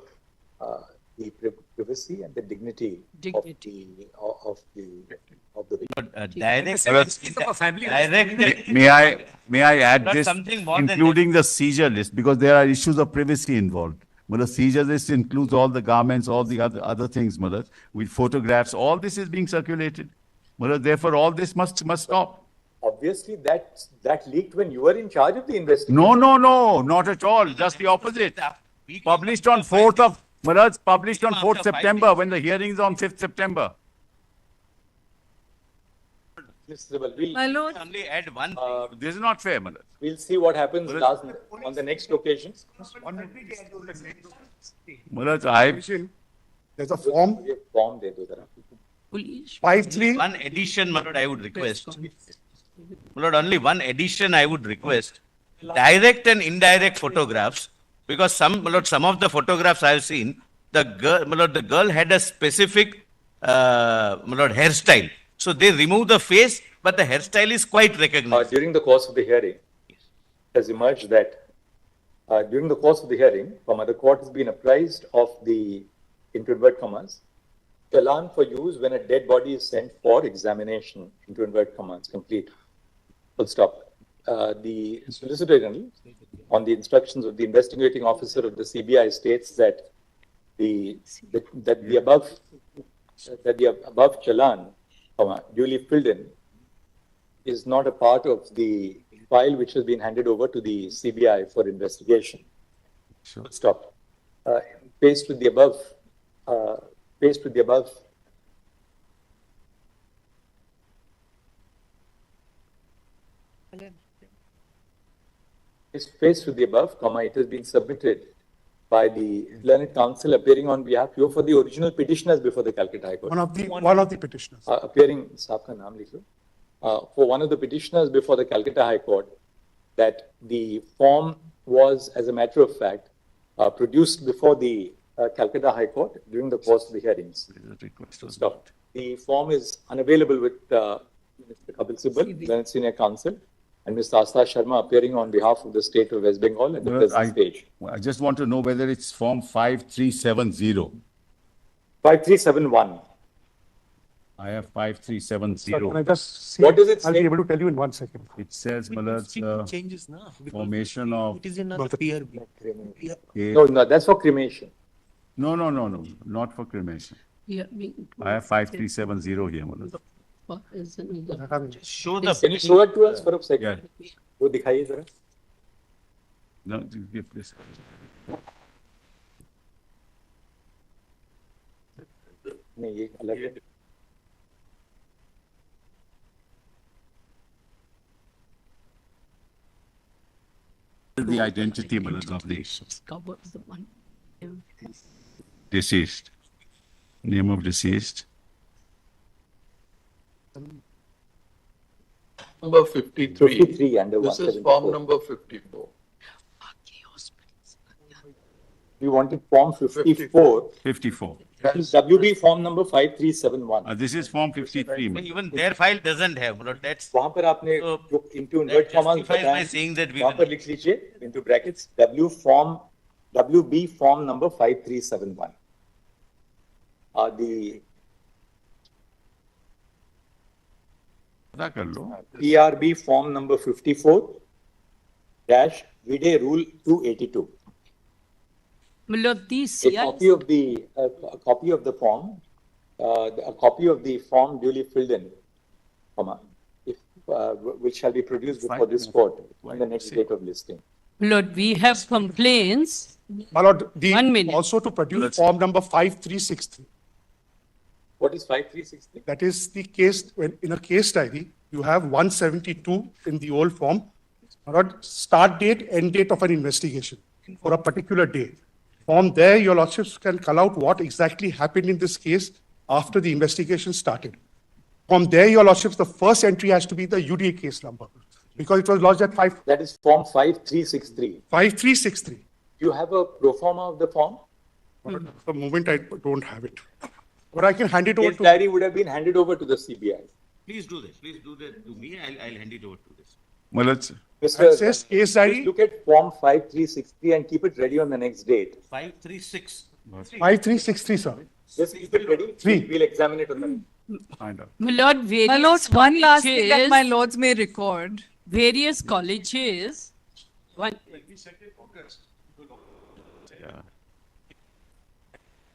the privacy and the dignity of the victim. Direct. May I add Not this, something more than including the seizure list, because there are issues of privacy involved. Malaj, seizure list includes all the garments, all the other things, Malaj, with photographs. All this is being circulated. Malaj, therefore, all this must stop. Obviously, that leaked when you were in charge of the investigation. No, not at all. Just the opposite. Published on 4th of Malaj, published on 4th September when the hearing is on 5th September. Mr. Sibal, we'll, My lord, Only add one thing. This is not fair, Malaj. we'll see what happens on the next occasion. Malaj, There's a form, ये form दे दो जरा. Police. 5-3. One addition, my lord, I would request. My lord, only one addition I would request. Direct and indirect photographs, because my lord, some of the photographs I have seen, the girl had a specific, my lord, hairstyle. So they remove the face, but the hairstyle is quite recognized. During the course of the hearing, it has emerged that during the course of the hearing, the court has been apprised of the, into invert commas, challan for use when a dead body is sent for examination, into invert commas, complete. Full stop. The Solicitor General, on the instructions of the investigating officer of the CBI, states that the above challan, duly filled in, is not a part of the file which has been handed over to the CBI for investigation. Sure. Stop. Paste with the above. Paste with the above. Is faced with the above, it has been submitted by the learned counsel appearing on behalf of for the original petitioners before the Calcutta High Court. One of the petitioners. Appearing, saab ka naam likh lo. For one of the petitioners before the Calcutta High Court, that the form was, as a matter of fact, produced before the Calcutta High Court during the course of the hearings. Stop. The form is unavailable with Mr. Kapil Sibal, learned senior counsel, and Mr. Asta Sharma appearing on behalf of the state of West Bengal at the present stage. I just want to know whether it's form 5370. 5371. I have 5370. Sir, can I just see? What does it I'll say? be able to tell you in 1 second. It says, Malaj, changes now. formation of. It is another PRB. No, that's for cremation. No, not for cremation. Yeah, I have 5370 here, Malaj. Show Can you show it to us for a second? Yeah. वो दिखाइए जरा. No, give this. नहीं ये अलग है. The identity, Malaj, of the Covers the one. deceased. Name of deceased. Number 53. 53 under This is 174. form number 54. We wanted form 54. 54. That is WB form number 5371. This is form 53. Malaj. Even their file doesn't have, my lord, that's. वहाँ पर आपने So, जो into invert commas justifies बताया, by saying that we वहाँ will- पर लिख लीजिए into brackets WB form number 5371. The पता कर लो. PRB form number 54 dash Vide rule 282. My lord, these A copy of the form, a copy of the form duly filled in, which shall be produced before this court on the next date of listing. My lord, we have complaints. My lord, 1 minute. also to produce form number 5363. What is 5363? That is the case, when in a case diary, you have 172 in the old form, Start date, end date of an investigation for a particular day. From there, your lordships can call out what exactly happened in this case after the investigation started. From there, your lordships, the first entry has to be the UDA case number because it was lodged at 5. That is Form 5363. 5363. Do you have a pro forma of the form? At the moment, I don't have it. But I can hand it over Case to... diary would have been handed over to the CBI. Please do that. Please do that to me. I'll hand it over to this. Well, let's, It says case diary. Just look at Form 5363 and keep it ready on the next date. 536. 5363, sir. Just keep it ready. Three. We'll examine it on the... find out. My lord, various My lords, one last thing that colleges- my lords may record. various colleges. One,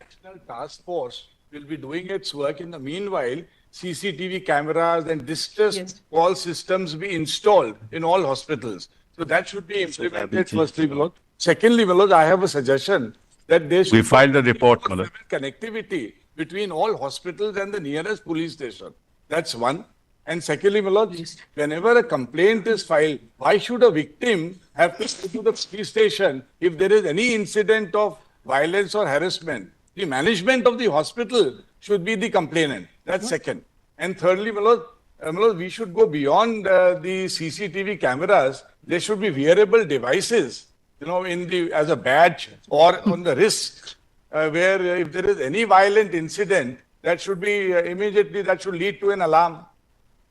National Task Force will be doing its work. In the meanwhile, CCTV cameras and distress Yes. call systems be installed in all hospitals. So that should be implemented firstly, my lord. Secondly, my lord, I have a suggestion that there should We filed the report, be my lord. connectivity between all hospitals and the nearest police station. That's one. And secondly, my lord, whenever a complaint is filed, why should a victim have to go to the police station if there is any incident of violence or harassment? The management of the hospital should be the complainant. That's second. And thirdly, my lord, we should go beyond the CCTV cameras. There should be wearable devices, as a badge or on the wrist, where if there is any violent incident, that should be immediately, that should lead to an alarm.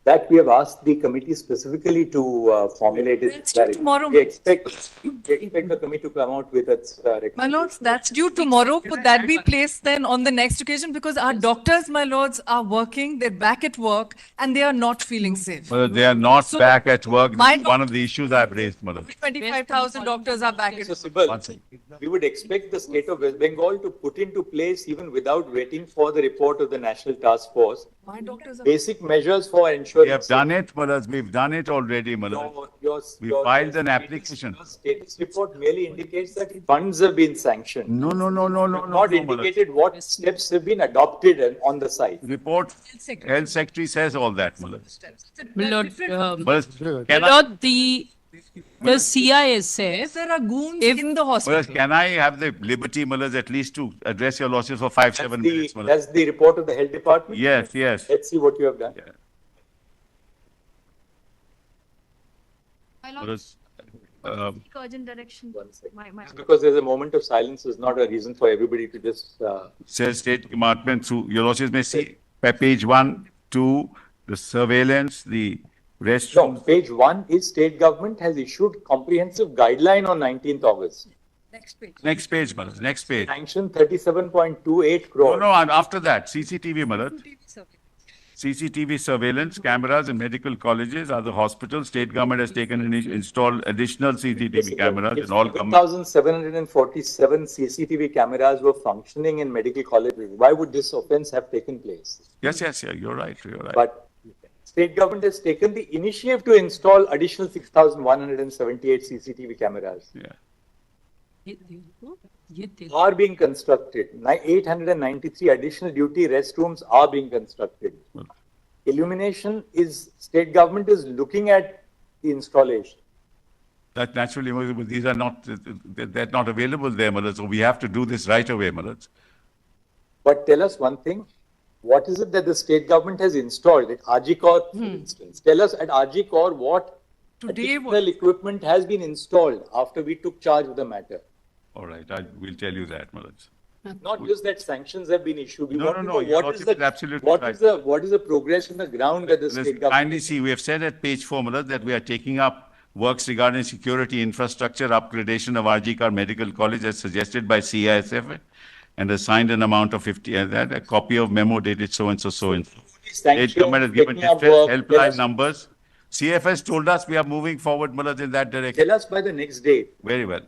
That we have asked the committee specifically to formulate its Let's do clarity. tomorrow. We expect the committee to come out with its My recommendation. lords, that's due tomorrow. Could that be placed then on the next occasion? Because our doctors, my lords, are working, they're back at work, and they are not feeling safe. Well, they are not So, back at work. my This is one of the issues I've raised, mother. 25,000 doctors are back at So, work. One Sibal, second. we would expect the state of West Bengal to put into place, even without waiting for the report of the National Task Force, My doctors are. basic measures for ensuring. We have done it, mothers. We've done it already, mother. We filed an application. Your status report merely indicates that funds have been sanctioned. No, Not mother. indicated what steps have been adopted on the site. Report, health secretary says all that, mother. my lord, But my can I, lord, the CISF. There are goons If- in the mothers, hospital. can I have the liberty, mothers, at least to address your losses for 5-7 minutes, mother? That's the report of the health department. Yes, yes. Let's see what you have done. Mothers, Urgent direction. One second. My Just because there's a moment of silence is not a reason for everybody to just. says State Department through, your losses may see, page 1, 2, the surveillance, the restroom. No, page 1 is state government has issued comprehensive guideline on 19th August. Next page. Next page, mother, next page. Sanction 37.28 No, crore. no, and after that, CCTV, mother. CCTV surveillance cameras in medical colleges, other hospitals, state government has taken and installed additional CCTV cameras in all government. 7,747 CCTV cameras were functioning in medical colleges. Why would this offense have taken place? Yes, you're right, you're right. But state government has taken the initiative to install additional 6,178 CCTV cameras. Are being constructed. 893 additional duty restrooms are being constructed. Illumination is, state government is looking at the installation. That naturally, these are not, they're not available there, mother, so we have to do this right away, mother. But tell us one thing, what is it that the state government has installed at RG Corps, for instance? Tell us at RG Corps what Today, additional equipment has been installed after we took charge of the matter. All right, I will tell you that, mother. Not just that sanctions have been issued. We No, want no, to no, know your what is lordship is the, absolutely right. what is the progress in the ground that the Let's state government. kindly see, we have said at page 4, mother, that we are taking up works regarding security infrastructure upgradation of RGKR Medical College as suggested by CISF and assigned an amount of 50, that a copy of memo dated so-and-so, so-and-so. State government has given taking up distress work. helpline numbers. CFS told us we are moving forward, mother, in that direction. Tell us by the next date Very well.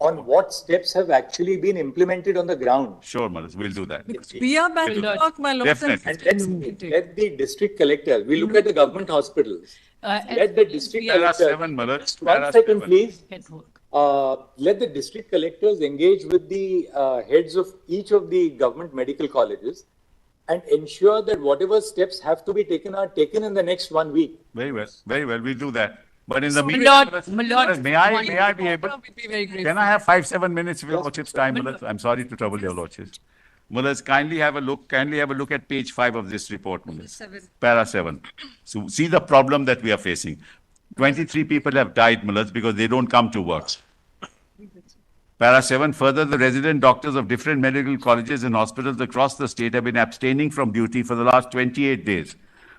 on what steps have actually been implemented on the ground. Sure, mother, we'll do that. We are back at work, my lords. Definitely. And let the district collector, we look at the government hospitals. Let the district There are collector. 7, mother. Just There one are second, 7. please. At work. Let the district collectors engage with the heads of each of the government medical colleges and ensure that whatever steps have to be taken are taken in the next 1 week. Very well, we'll do that. But in the My meantime, lord, my lord, may I be able? We'd be very grateful. Can I have 5-7 minutes of your lordship's time, Mullahs? I'm sorry to trouble your lordships. Mullahs, kindly have a look at page 5 of this report, Mullahs. Para 7. So see the problem that we are facing. 23 people have died, Mullahs, because they don't come to work. Para 7, further, the resident doctors of different medical colleges and hospitals across the state have been abstaining from duty for the last 28 days.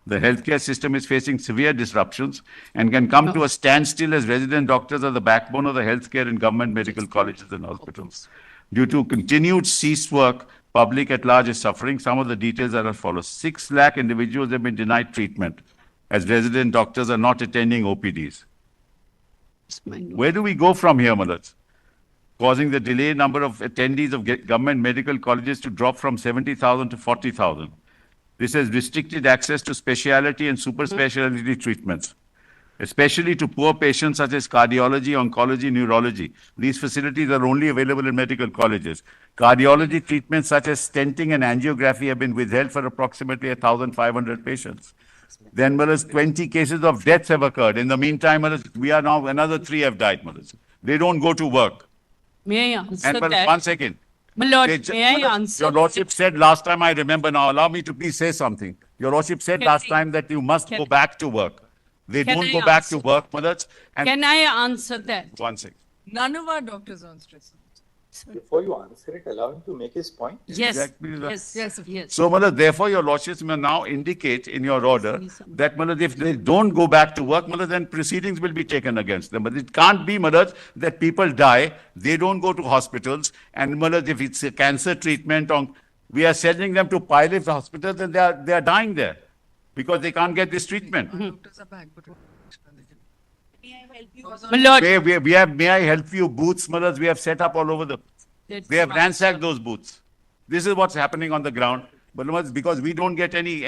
The healthcare system is facing severe disruptions and can come to a standstill as resident doctors are the backbone of the healthcare in government medical colleges and hospitals. Due to continued ceased work, public at large is suffering. Some of the details are as follows. 6 lakh individuals have been denied treatment as resident doctors are not attending OPDs. Where do we go from here, Mullahs? Causing the delayed number of attendees of government medical colleges to drop from 70,000 to 40,000. This has restricted access to specialty and super specialty treatments, especially to poor patients such as cardiology, oncology, neurology. These facilities are only available in medical colleges. Cardiology treatments such as stenting and angiography have been withheld for approximately 1,500 patients. Then, Mullahs, 20 cases of deaths have occurred. In the meantime, Mullahs, we are now, another 3 have died, Mullahs. They don't go to work. May I answer And that? 1 second. My lord, may I answer? Your lordship said last time, I remember now, allow me to please say something. Your lordship said last time that you must go back to work. They don't go back to work, Mullahs. Can I answer that? 1 second. None of our doctors are on stress. Before you answer it, allow him to make his point. Yes, Exactly that. yes. So, Mullahs, therefore, your lordships may now indicate in your order that, Mullahs, if they don't go back to work, Mullahs, then proceedings will be taken against them. But it can't be, Mullahs, that people die, they don't go to hospitals, and Mullahs, if it's a cancer treatment, we are sending them to pilot hospitals, and they are dying there because they can't get this treatment. Doctors are back, but My lord, We have, may I help you, booths, Mullahs, we have set up all over the... They have ransacked those booths. This is what's happening on the ground. But Mullahs, because we don't get any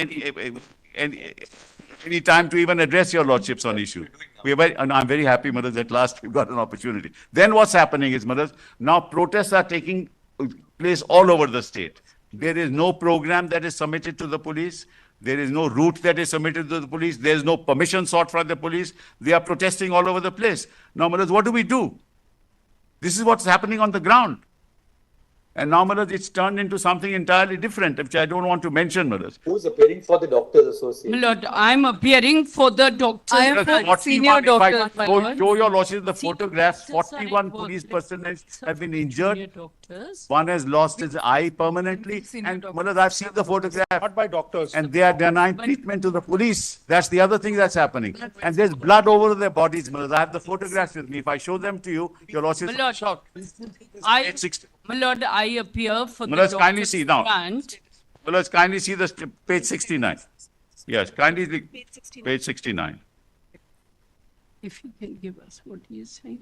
time to even address your lordships on issues. And I'm very happy, Mullahs, at last we've got an opportunity. Then what's happening is, Mullahs, now protests are taking place all over the state. There is no program that is submitted to the police. There is no route that is submitted to the police. There is no permission sought from the police. They are protesting all over the place. Now, Mullahs, what do we do? This is what's happening on the ground. And now, Mullahs, it's turned into something entirely different, which I don't want to mention, Mullahs. Who's appearing for the Doctors Association? my lord, I'm appearing for the doctors. I am for senior doctors, my lord. Show your lordship the photographs. doctors are 41 involved. police personnel have been Senior injured. doctors. One has lost his eye permanently. Senior And, doctors. Mullahs, I've seen the photograph. Not by doctors. And they are denying treatment to the police. That's the other thing that's happening. And there's blood over their bodies, Mullahs. I have the photographs with me. If I show them to you, your lordship My will lord, shock. my lord, I appear for the Mullahs, kindly doctors see now. grant. Mullahs, kindly see the page 69. Yes, kindly page 69. If you can give us what he is saying.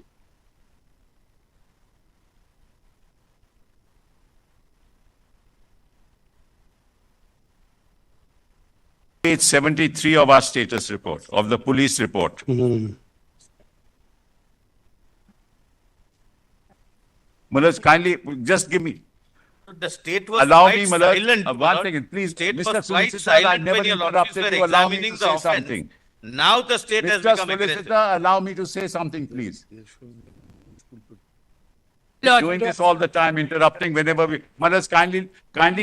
Page 73 of our status report, of the police report. Mullahs, kindly, just give me. The state was Allow quite me, Mullahs. silent. One Mullahs. second, please. State Mr. was quite Solicitor, I silent never when your lordships interrupted were you. Allow me examining to the say offence. something. Now the state has Mr. become aggressive. Solicitor, allow me to say something, please. Lord, Doing this all the time, interrupting whenever we... Mullahs, kindly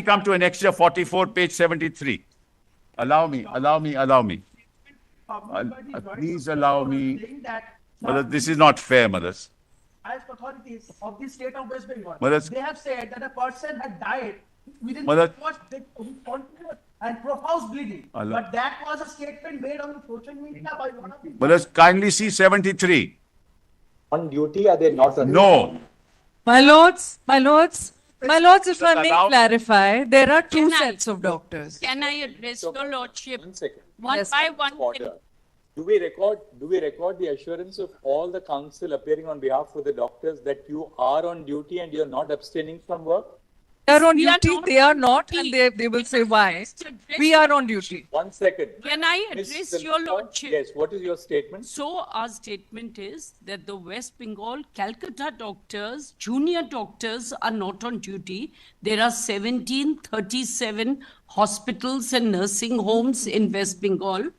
come to an extra 44, page 73. Allow me. Please allow me. Mullahs, this is not fair, Mullahs. As authorities of the state of West Bengal, Mullahs. they have said that a person had died within Mullahs. continuous and profuse bleeding. Allah. But that was a statement made on social media by one of the... Mullahs, kindly see 73. On duty, are they not on No. My lords, if I may allow- clarify, there are two Can I- sets of doctors. can I address your lordship One second. one Yes. by one? Order. Do we record the assurance of all the council appearing on behalf of the doctors that you are on duty and you're not abstaining from work? They are on We are duty, not they are not, on and duty. they will say why. Just address- We are on duty. 1 second. Can I Ms. address your Salita, lordship? Yes, what is your statement? So our statement is that the West Bengal Calcutta doctors, junior doctors are not on duty. There are 1737 hospitals and nursing homes in West Bengal.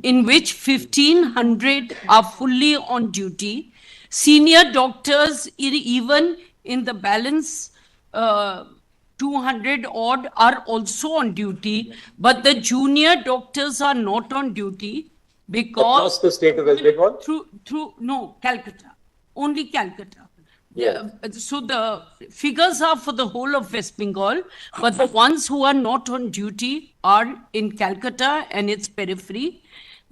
in which 1,500 are fully on duty. Senior doctors, even in the balance, 200 odd are also on duty, but the junior doctors are not on duty because across the state of West Bengal? No, Calcutta, only Calcutta. Yes. So the figures are for the whole of West Bengal, but the ones who are not on duty are in Calcutta and its periphery.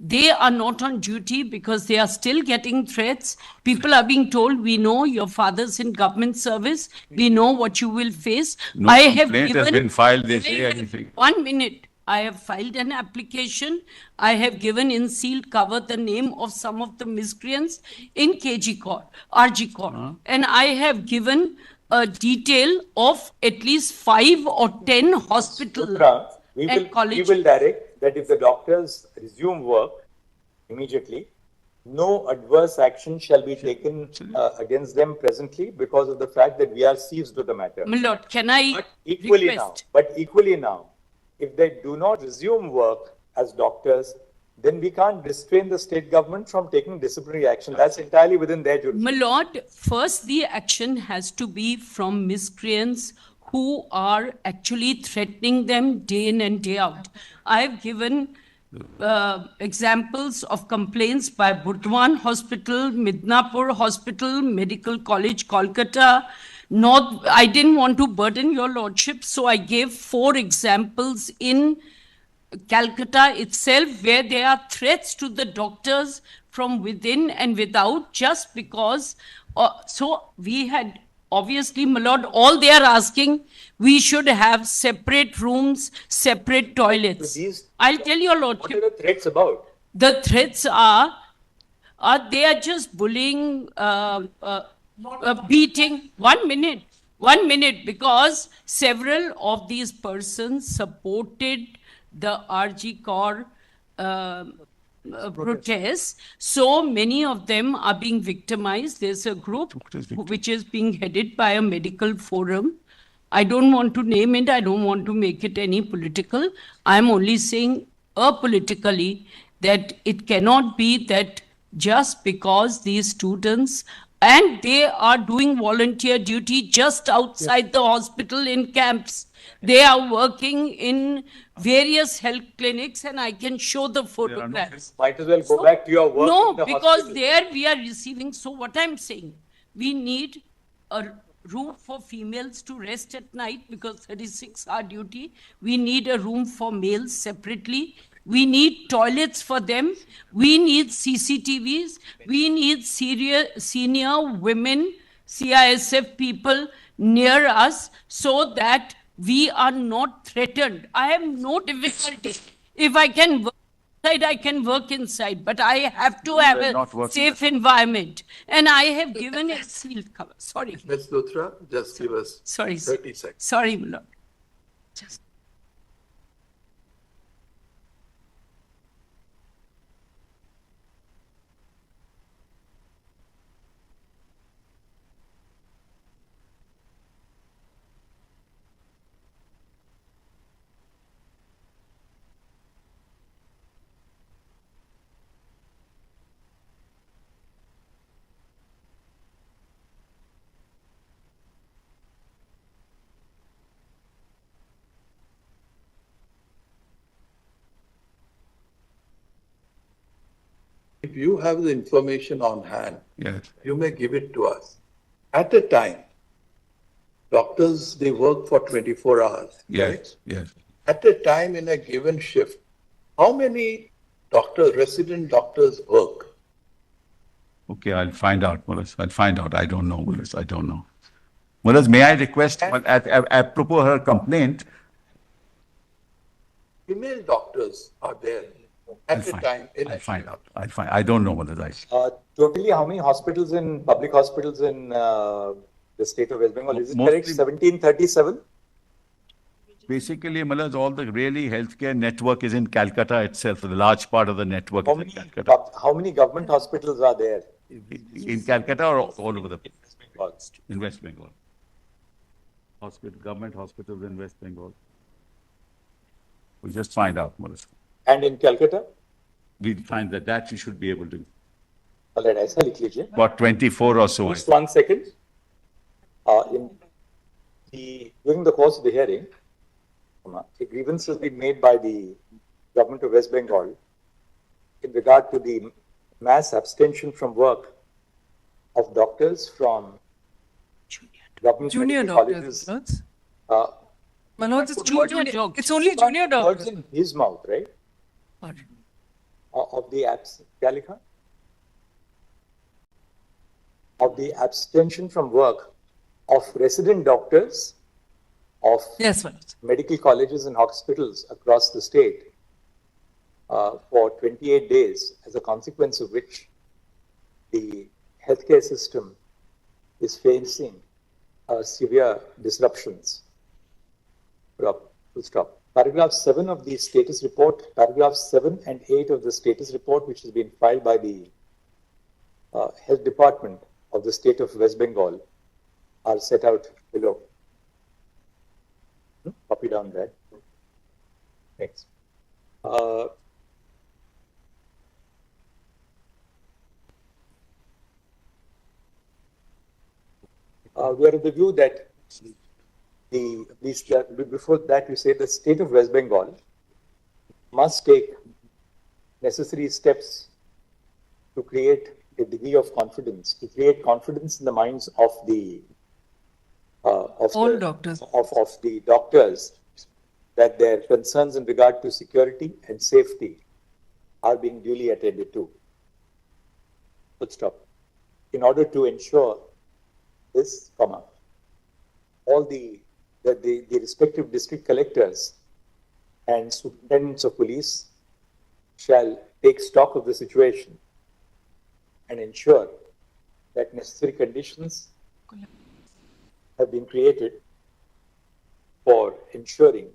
They are not on duty because they are still getting threats. People are being told, we know your father's in government service. We know what you will face. No I have complaint has given, been filed, they say anything. 1 minute. I have filed an application. I have given in sealed cover the name of some of the miscreants in KG Court, RG Court. And I have given a detail of at least 5 or 10 hospitals Putra, we and colleges. will direct that if the doctors resume work immediately, no adverse action shall be taken against them presently because of the fact that we are seized with the matter. My lord, can I But equally now, if they do not resume work as doctors, then we can't restrain the state government from taking disciplinary action. That's entirely within their jurisdiction. My lord, first the action has to be from miscreants who are actually threatening them day in and day out. I have given examples of complaints by Burdwan Hospital, Midnapur Hospital, Medical College, Kolkata. I didn't want to burden your lordship, so I gave 4 examples in Calcutta itself where there are threats to the doctors from within and without just because. So we had, obviously, my lord, all they are asking, we should have separate rooms, separate toilets. I'll tell your lordship. What are the threats about? The threats are they are just bullying, beating. 1 minute, because several of these persons supported the RG Corps protests. So many of them are being victimized. There's a group which is being headed by a medical forum. I don't want to name it. I don't want to make it any political. I'm only saying apolitically that it cannot be that just because these students, and they are doing volunteer duty just outside the hospital in camps. They are working in various health clinics, and I can show the photographs. Might as well go back to your work. No, in the because hospital. there we are receiving. So what I'm saying, we need a room for females to rest at night because 36-hour duty. We need a room for males separately. We need toilets for them. We need CCTVs. We need senior women, CISF people near us so that we are not threatened. I have no difficulty. If I can work inside, I can work inside, but I have to have a safe environment. And I have given a sealed cover. Sorry. Ms. Luthra, just give us 30 seconds. Sorry, my lord. Just. If you have the information on hand, Yes. you may give it to us. At a time, doctors, they work for 24 hours. Yes, Right? yes. At a time in a given shift, how many resident doctors work? Okay, I'll find out, Mullas. I'll find out. I don't know, Mullas. I don't know. Mullas, may I request, apropos her complaint, Female doctors are there at a time. I'll find out. I don't know, Mullas. Totally, how many hospitals public hospitals in the state of West Bengal? Is it correct? Mostly- 1737? Basically, Mullas, all the really healthcare network is in Calcutta itself. The large part of the network is in Calcutta. How many government hospitals are there? In Calcutta or all over the place? In West Bengal. Government hospitals in West Bengal. We'll just find out, Mullas. And in Calcutta? we find that we should be able to. All right, ऐसा लिख लीजिए. About 24 or so. Just 1 second. During the course of the hearing, a grievance has been made by the government of West Bengal in regard to the mass abstention from work of doctors from government Junior medical doctors, colleges. Manoj, it's Junior junior. doctors. It's only junior Words doctors. in his mouth, right? Pardon. Of the of the abstention from work of resident doctors of Yes, Manoj. medical colleges and hospitals across the state for 28 days, as a consequence of which the healthcare system is facing severe disruptions. Full stop. Paragraph 7 of the status report, paragraphs 7 and 8 of the status report, which has been filed by the Health Department of the state of West Bengal, are set out below. Copy down that. Next. We are of the view that before that we say the state of West Bengal must take necessary steps to create a degree of confidence, to create confidence in the minds of the doctors. of the doctors, that their concerns in regard to security and safety are being duly attended to. Full stop. In order to ensure this, all the respective district collectors and superintendents of police shall take stock of the situation and ensure that necessary conditions have been created for ensuring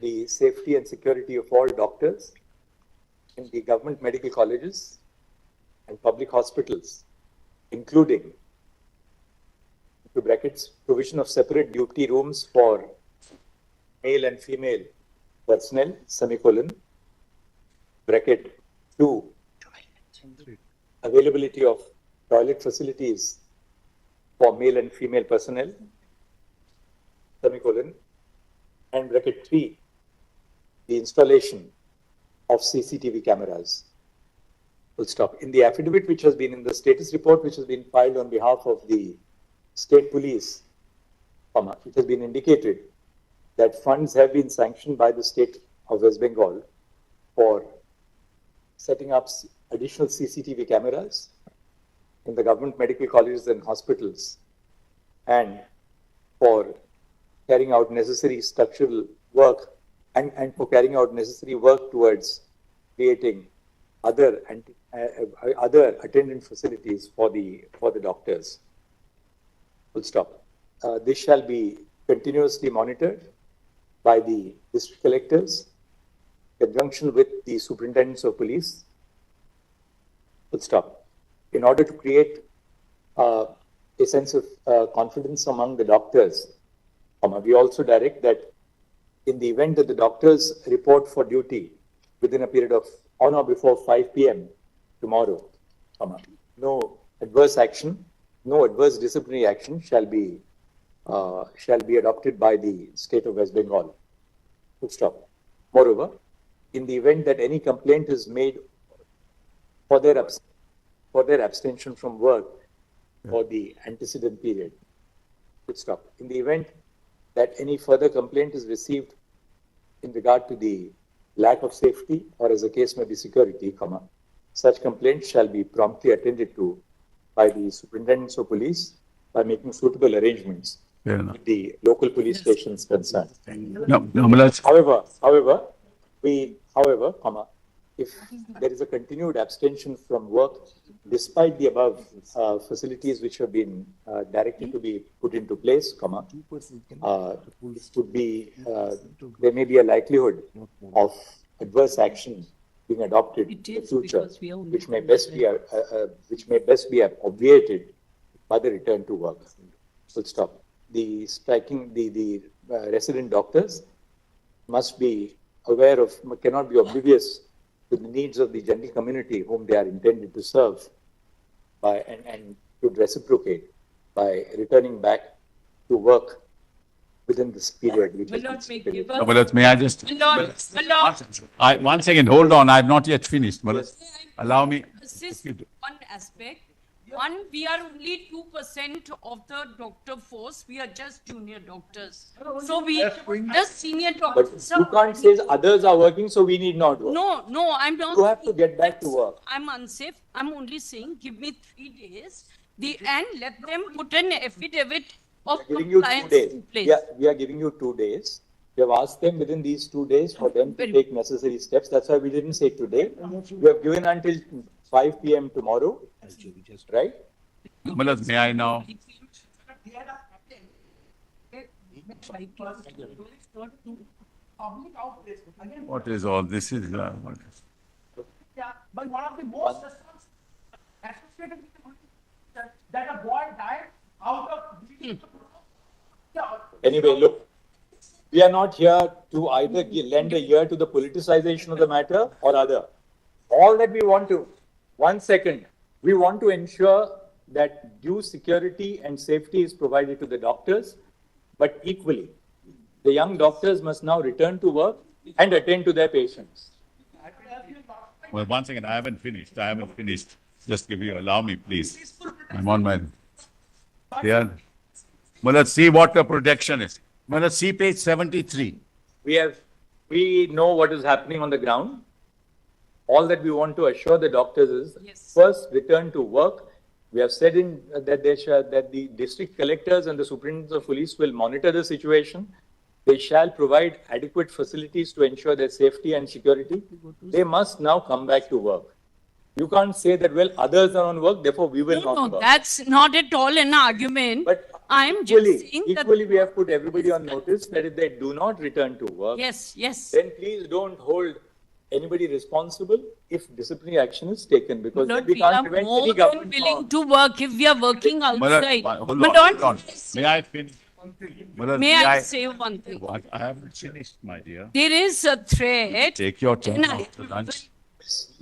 the safety and security of all doctors in the government medical colleges and public hospitals, including, into brackets, provision of separate duty rooms for male and female personnel, semicolon, bracket 2, availability of toilet facilities for male and female personnel, semicolon, and bracket 3, the installation of CCTV cameras. Full stop. In the affidavit which has been in the status report, which has been filed on behalf of the state police, it has been indicated that funds have been sanctioned by the state of West Bengal for setting up additional CCTV cameras in the government medical colleges and hospitals, and for carrying out necessary structural work and for carrying out necessary work towards creating other attendant facilities for the doctors. Full stop. This shall be continuously monitored by the district collectors in conjunction with the superintendents of police. Full stop. In order to create a sense of confidence among the doctors, we also direct that in the event that the doctors report for duty within a period of on or before 5 p.m. tomorrow, no adverse action, no adverse disciplinary action shall be adopted by the state of West Bengal. Full stop. Moreover, in the event that any complaint is made for their abstention from work for the antecedent period, full stop. In the event that any further complaint is received in regard to the lack of safety or, as the case may be, security, such complaints shall be promptly attended to by the superintendents of police by making suitable arrangements with the local police stations concerned. However, if there is a continued abstention from work, despite the above facilities which have been directed to be put into place, there may be a likelihood of adverse action being adopted in the future, which may best be obviated by the return to work. Full stop. The resident doctors must be aware of, cannot be oblivious to the needs of the general community whom they are intended to serve and to reciprocate by returning back to work within this period. Which Will not make give us. Malad, may I just? One second, hold on. I have not yet finished. Malad, allow me. Assist one aspect. One, we are only 2% of the doctor force. We are just junior doctors. So we just senior But doctors. you can't say others are working, so we need not work. No, I'm not. You have to get back to work. I'm unsafe. I'm only saying, give me 3 days, and let them put an affidavit of We are giving you 2 compliance days. in place. Yeah, we are giving you 2 days. We have asked them within these 2 days for them to take necessary steps. That's why we didn't say today. We have given until 5 p.m. tomorrow, right? Malad, may I now? Public outrage. Again, What is all this? Is what is- yeah, but one of the most associated with the police that a boy died out of yeah, Anyway, look, we are not here to either lend a ear to the politicization of the matter or other. All that we want to, 1 second, we want to ensure that due security and safety is provided to the doctors, but equally, the young doctors must now return to work and attend to their patients. Well, one second, I haven't finished. Just allow me, please. I'm on my. Yeah. Well, let's see what the protection is. Well, let's see page 73. We know what is happening on the ground. All that we want to assure the doctors is Yes. first return to work. We have said that the district collectors and the superintendents of police will monitor the situation. They shall provide adequate facilities to ensure their safety and security. They must now come back to work. You can't say that, well, others are on work, therefore we will not No, work. that's not at all an argument. But I'm just saying that. equally, we have put everybody on notice that if they do not return to work, Yes. then please don't hold anybody responsible if disciplinary action is taken, because Lord, then we we can't are prevent more any than government willing harm. to work if we are working outside. Hold But on. May I finish? Malad, may I say one thing? What? I haven't finished, my dear. There is a threat. Take your time And I- after lunch.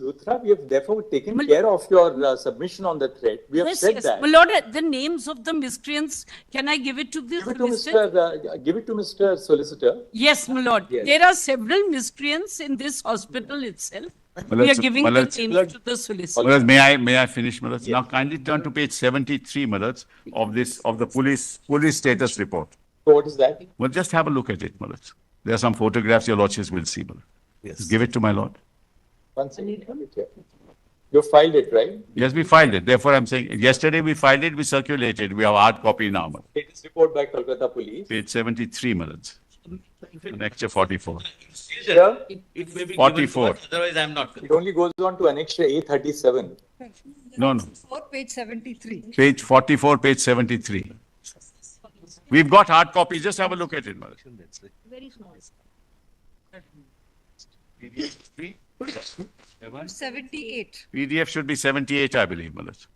Luthra, we have therefore taken care of your submission on the threat. We have Yes, said yes. that. My lord, the names of the miscreants, can I give it to this Give it to Mr. Solicitor. Yes, my lord. Yes. There are several miscreants in this hospital itself. Well, We are let's- giving well, the let's- names to the solicitor. Malad, may I finish, Malad? Now kindly turn to page 73, Malad, of the police status report. So what is that? Well, just have a look at it, Malad. There are some photographs your lordships will see, Malad. Yes. Give it to my lord. One second. You filed it, right? Yes, we filed it. Therefore, I'm saying, yesterday we filed it, we circulated. We have hard copy now, Malad. Status report by Kolkata Police. Page 73, Malad. Annexure 44. Sir, It may be 44. given to us, otherwise I'm not. it only goes on to Annexure A37. No. Page 73. Page 44, page 73. We've got hard copies. Just have a look at it, Malad. Very small. PDF 78. PDF should be 78, I believe, Malad.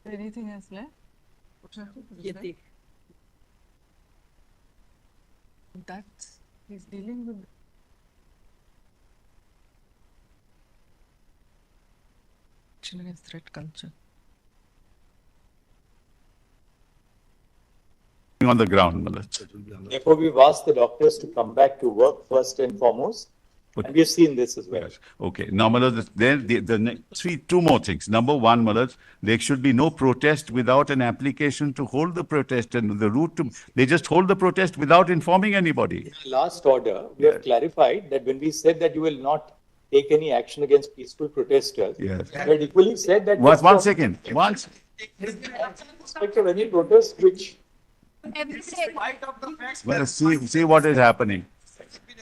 Anything else left? That he's dealing with. Action against threat culture. On the ground, Malad. Therefore, we've asked the doctors to come back to work first and foremost. And we've seen this as well. Okay. Now, Malad, then two more things. Number one, Malad, there should be no protest without an application to hold the protest, and the route to they just hold the protest without informing anybody. In the last order, we have clarified that when we said that you will not take any action against peaceful protesters, Yes. we had equally said that. One second. Once. Respect of any protest which. Well, see what is happening.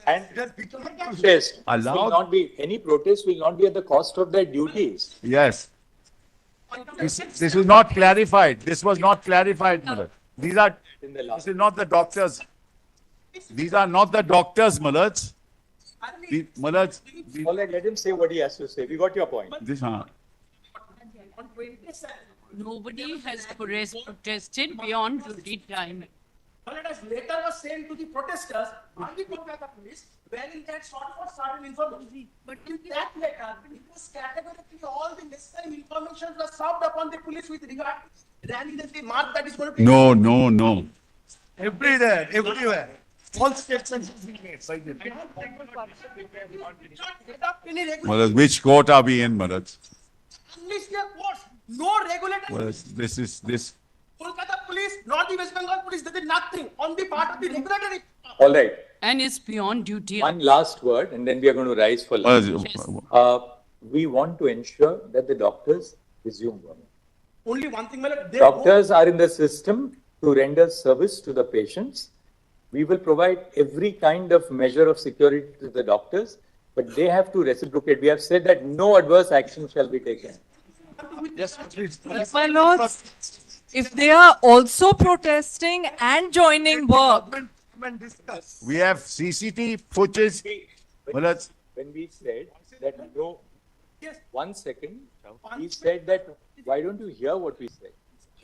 And protest will not be, any protest will not be at the cost of their duties. Yes. This is not clarified. This was not clarified, Malad. This is not the doctors. These are not the doctors, Malad. Malad. All right, let him say what he has to say. We got your point. Nobody has protested beyond duty time. But as later was sent to the protesters on the Kolkata police, wherein they had sought for certain information. But in that letter, it was categorically all the necessary information was served upon the police with regard to rally that they mark that is going to be. No, no, no. Everywhere, everywhere. False statements have been made. Malad, which court are we in, Malad? Unleash their courts. No regulator. This. Kolkata police, nor the West Bengal police, they did nothing on the part of the regulatory. All right. And it's beyond duty. One last word, and then we are going to rise for lunch. We want to ensure that the doctors resume work. Only one thing, Malad, they Doctors are in the system to render service to the patients. We will provide every kind of measure of security to the doctors, but they have to reciprocate. We have said that no adverse action shall be taken. Yes, please. My lords, if they are also protesting and joining work, We have CCTV footage. Malad, When we said that no, one second, we said that, why don't you hear what we said?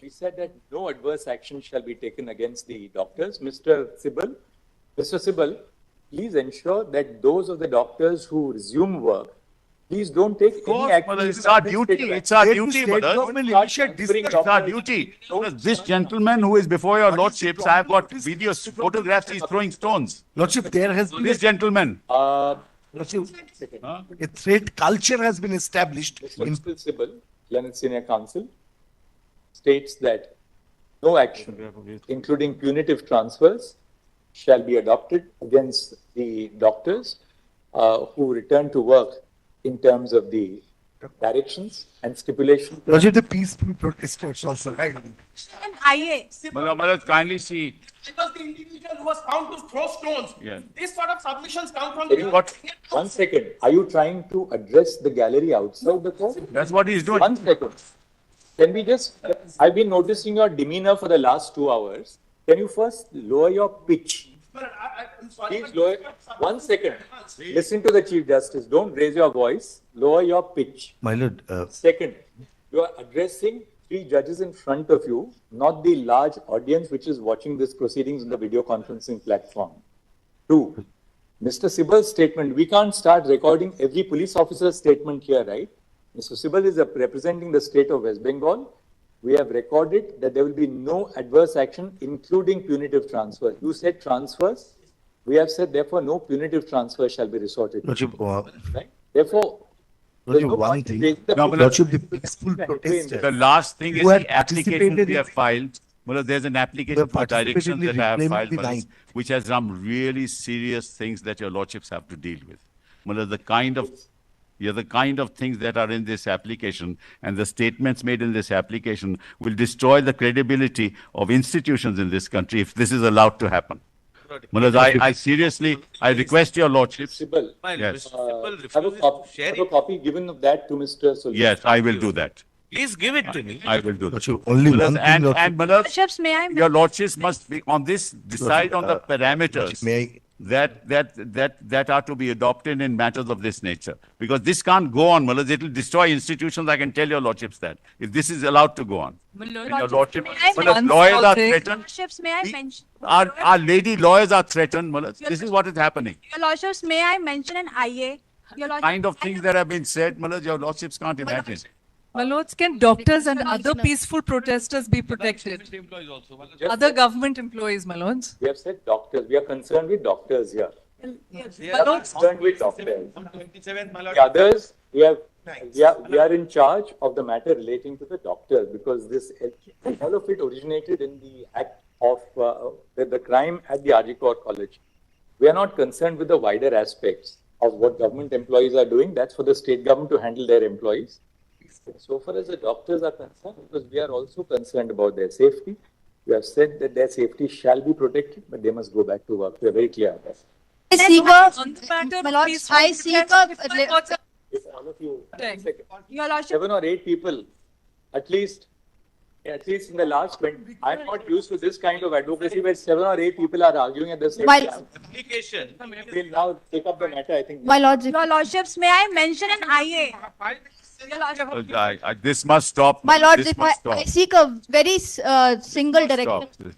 We said that no adverse action shall be taken against the doctors. Mr. Sibal, please ensure that those of the doctors who resume work, please don't take any action. It's our duty. It's our duty, Malad. It's our duty. This gentleman who is before your lordships, I have got videos, photographs, he's throwing stones. Lordship, there has been This gentleman. Lordship, a threat culture has been established. Mr. Sibal, Leonard Senior Counsel, states that no action, including punitive transfers, shall be adopted against the doctors who return to work in terms of the directions and stipulations. Lordship, the peaceful protesters also, right? And IA. Malad, kindly see. because the individual who was found to throw stones. Yeah. These sort of submissions come from Can you what? One second. Are you trying to address the gallery outside the court? That's what he's doing. 1 second. Can we just, I've been noticing your demeanor for the last 2 hours. Can you first lower your pitch? I'm sorry, Please lower. 1 second. Listen to the Chief Justice. Don't raise your voice. Lower your pitch. My lord, Second, you are addressing 3 judges in front of you, not the large audience which is watching this proceedings on the video conferencing platform. 2, Mr. Sibal's statement, we can't start recording every police officer's statement here, right? Mr. Sibal is representing the state of West Bengal. We have recorded that there will be no adverse action, including punitive transfer. You said transfers. We have said, therefore, no punitive transfer shall be resorted to. Lordship, Right? Therefore, Lordship, one thing. Lordship, the peaceful protesters. The last thing is Who had the application participated we in- have filed. Well, there's an application for directions that I have filed, Malad, which has some really serious things that your lordships have to deal with. Malad, the kind of things that are in this application and the statements made in this application will destroy the credibility of institutions in this country if this is allowed to happen. Malad, I seriously, I request your lordships. Sibal, Yes, have a copy given of that to Mr. Sultan. yes, I will do that. Please give it to me. I will do that. Lordship, only Malad, one thing, and Lordship. Malad, Bishops, may I? your lordships must be on this, decide on the parameters May I? that are to be adopted in matters of this nature. Because this can't go on, Malad. It will destroy institutions. I can tell your lordships that. If this is allowed to go on. When your lordship, Malad, lawyers are threatened. Lordships, may I mention? Our lady lawyers are threatened, Malad. This is what is happening. Your Lordships, may I mention an IA? Your Lordship, Kind of things that have been said, Malad, your lordships can't imagine. my lords, can doctors and other peaceful protesters be protected? Other government employees, my lords. We have said doctors. We are concerned with doctors here. My lords, Concerned with doctors. The others, we are in charge of the matter relating to the doctors because this all of it originated in the act of the crime at the RG Kaur College. We are not concerned with the wider aspects of what government employees are doing. That's for the state government to handle their employees. So far as the doctors are concerned, because we are also concerned about their safety, we have said that their safety shall be protected, but they must go back to work. We are very clear about that. I seek a, on the matter my of lords, peaceful I seek protest, a, if the courts are- If all of you, Right. your Lordship, 7 or 8 people, at least in the last 20, I'm not used to this kind of advocacy where 7 or 8 people are arguing at the same While- time. We'll now take up the matter, I think. my lords, your Lordships, may I mention an IA? Your Lordship, This must stop. my lords, This if must I stop. seek a very single direction. Stop.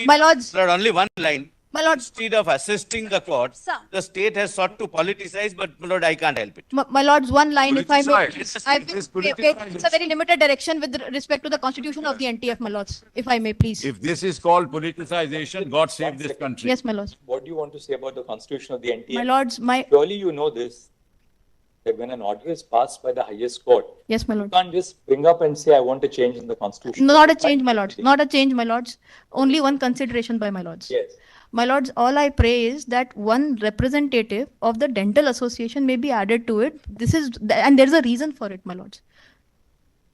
My lords, Lord, only one line. my lords, Instead of assisting the court, Sir. the state has sought to politicize, but my Lord, I can't help it. my lords, one line, if I may. Politicized. It is politicized. It's a very limited direction with respect to the constitution of the NTF, my lords, if I may, please. If this is called politicization, God save this country. Yes, my lords. What do you want to say about the constitution of the NTF? My lords, Surely you know this, that when an order is passed by the highest court, yes, my you lords. can't just bring up and say, I want a change in the constitution. Not a change, my lords. Not a change, my lords. Only one consideration by my lords. Yes. My lords, all I pray is that one representative of the dental association may be added to it. And there's a reason for it, my lords.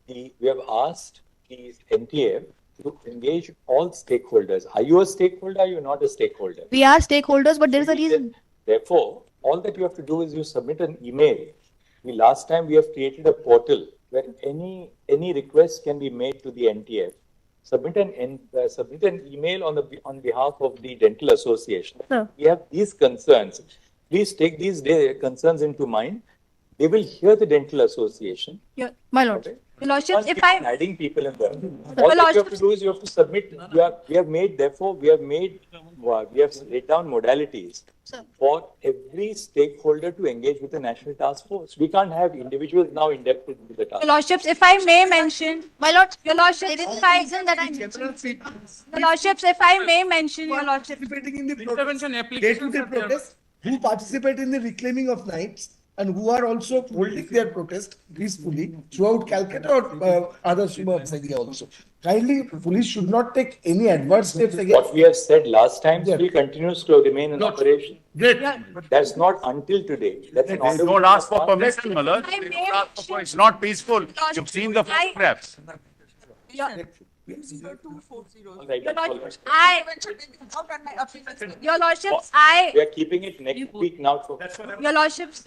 We have asked the NTF to engage all stakeholders. Are you a stakeholder? Are you not a stakeholder? We are stakeholders, but there's a reason. Therefore, all that you have to do is you submit an email. Last time we have created a portal where any request can be made to the NTF. Submit an email on behalf of the Dental Association. Sir. We have these concerns. Please take these concerns into mind. They will hear the Dental Association. Yeah, my lords. Okay? Your lordships, if Keep I adding people in there. Sir, All my that you have to lordships- do is you have to submit. We have laid down modalities Sir. for every stakeholder to engage with the National Task Force. We can't have individuals now indebted to the task. Your lordships, if I may mention, my lords, your lordships, there is a reason that I mentioned. Your lordships, if I may mention, your lordships. Participating in the day-to-day protest, who participate in the reclaiming of knives, and who are also holding their protest peacefully throughout Calcutta or other suburbs area also. Kindly, police should not take any adverse steps against. What we have said last time Yeah. still continues to remain in operation. Great. That's not until today. That's an They order. don't ask for permission, Malad. I They may don't ask for- mention- It's not peaceful. You've seen the I- photographs. Right, that's all right. Your lordships, We are keeping it next week now. your lordships,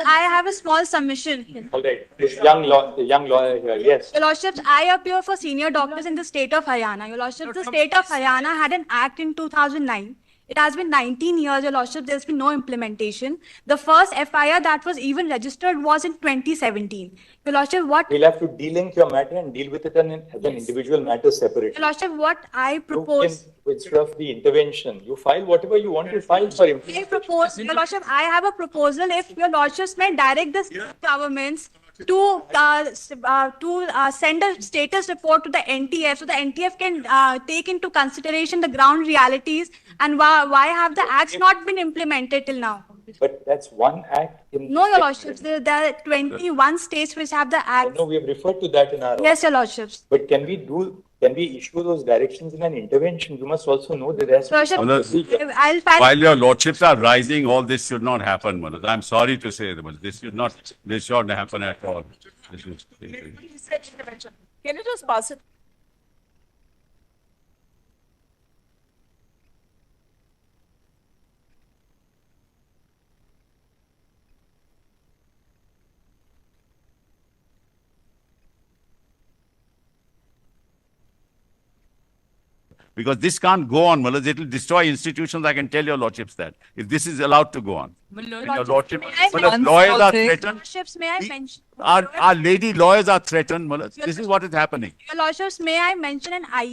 I have a small submission. All right. This young lawyer here, yes. Your lordships, I appear for senior doctors in the state of Haryana. Your lordships, the state of Haryana had an act in 2009. It has been 19 years, your lordship, there's been no implementation. The first FIR that was even registered was in 2017. Your lordship, what, We'll have to de-link your matter and deal with it as an individual matter separately. your lordship, what I You propose, can, instead of the intervention, you file whatever you want to file for I implementation. propose, your lordship, I have a proposal if your lordships may direct the governments to send a status report to the NTF so the NTF can take into consideration the ground realities and why have the acts not been implemented till now? But that's one act in. No, your lordships, there are 21 states which have the acts. No, we have referred to that in our. Yes, your lordships. But can we issue those directions in an intervention? You must also know that there's. Lordship, Malad, I'll find. While your lordships are rising, all this should not happen, Malad. I'm sorry to say, but this should not happen at all. Can you just pass it? Because this can't go on, Malad. It will destroy institutions. I can tell your lordships that. If this is allowed to go on. And your lordship, Malad, lawyers are threatened. Lordships, may I mention? Our lady lawyers are threatened, Malad. This is what is happening. Your lordships, may I mention an IA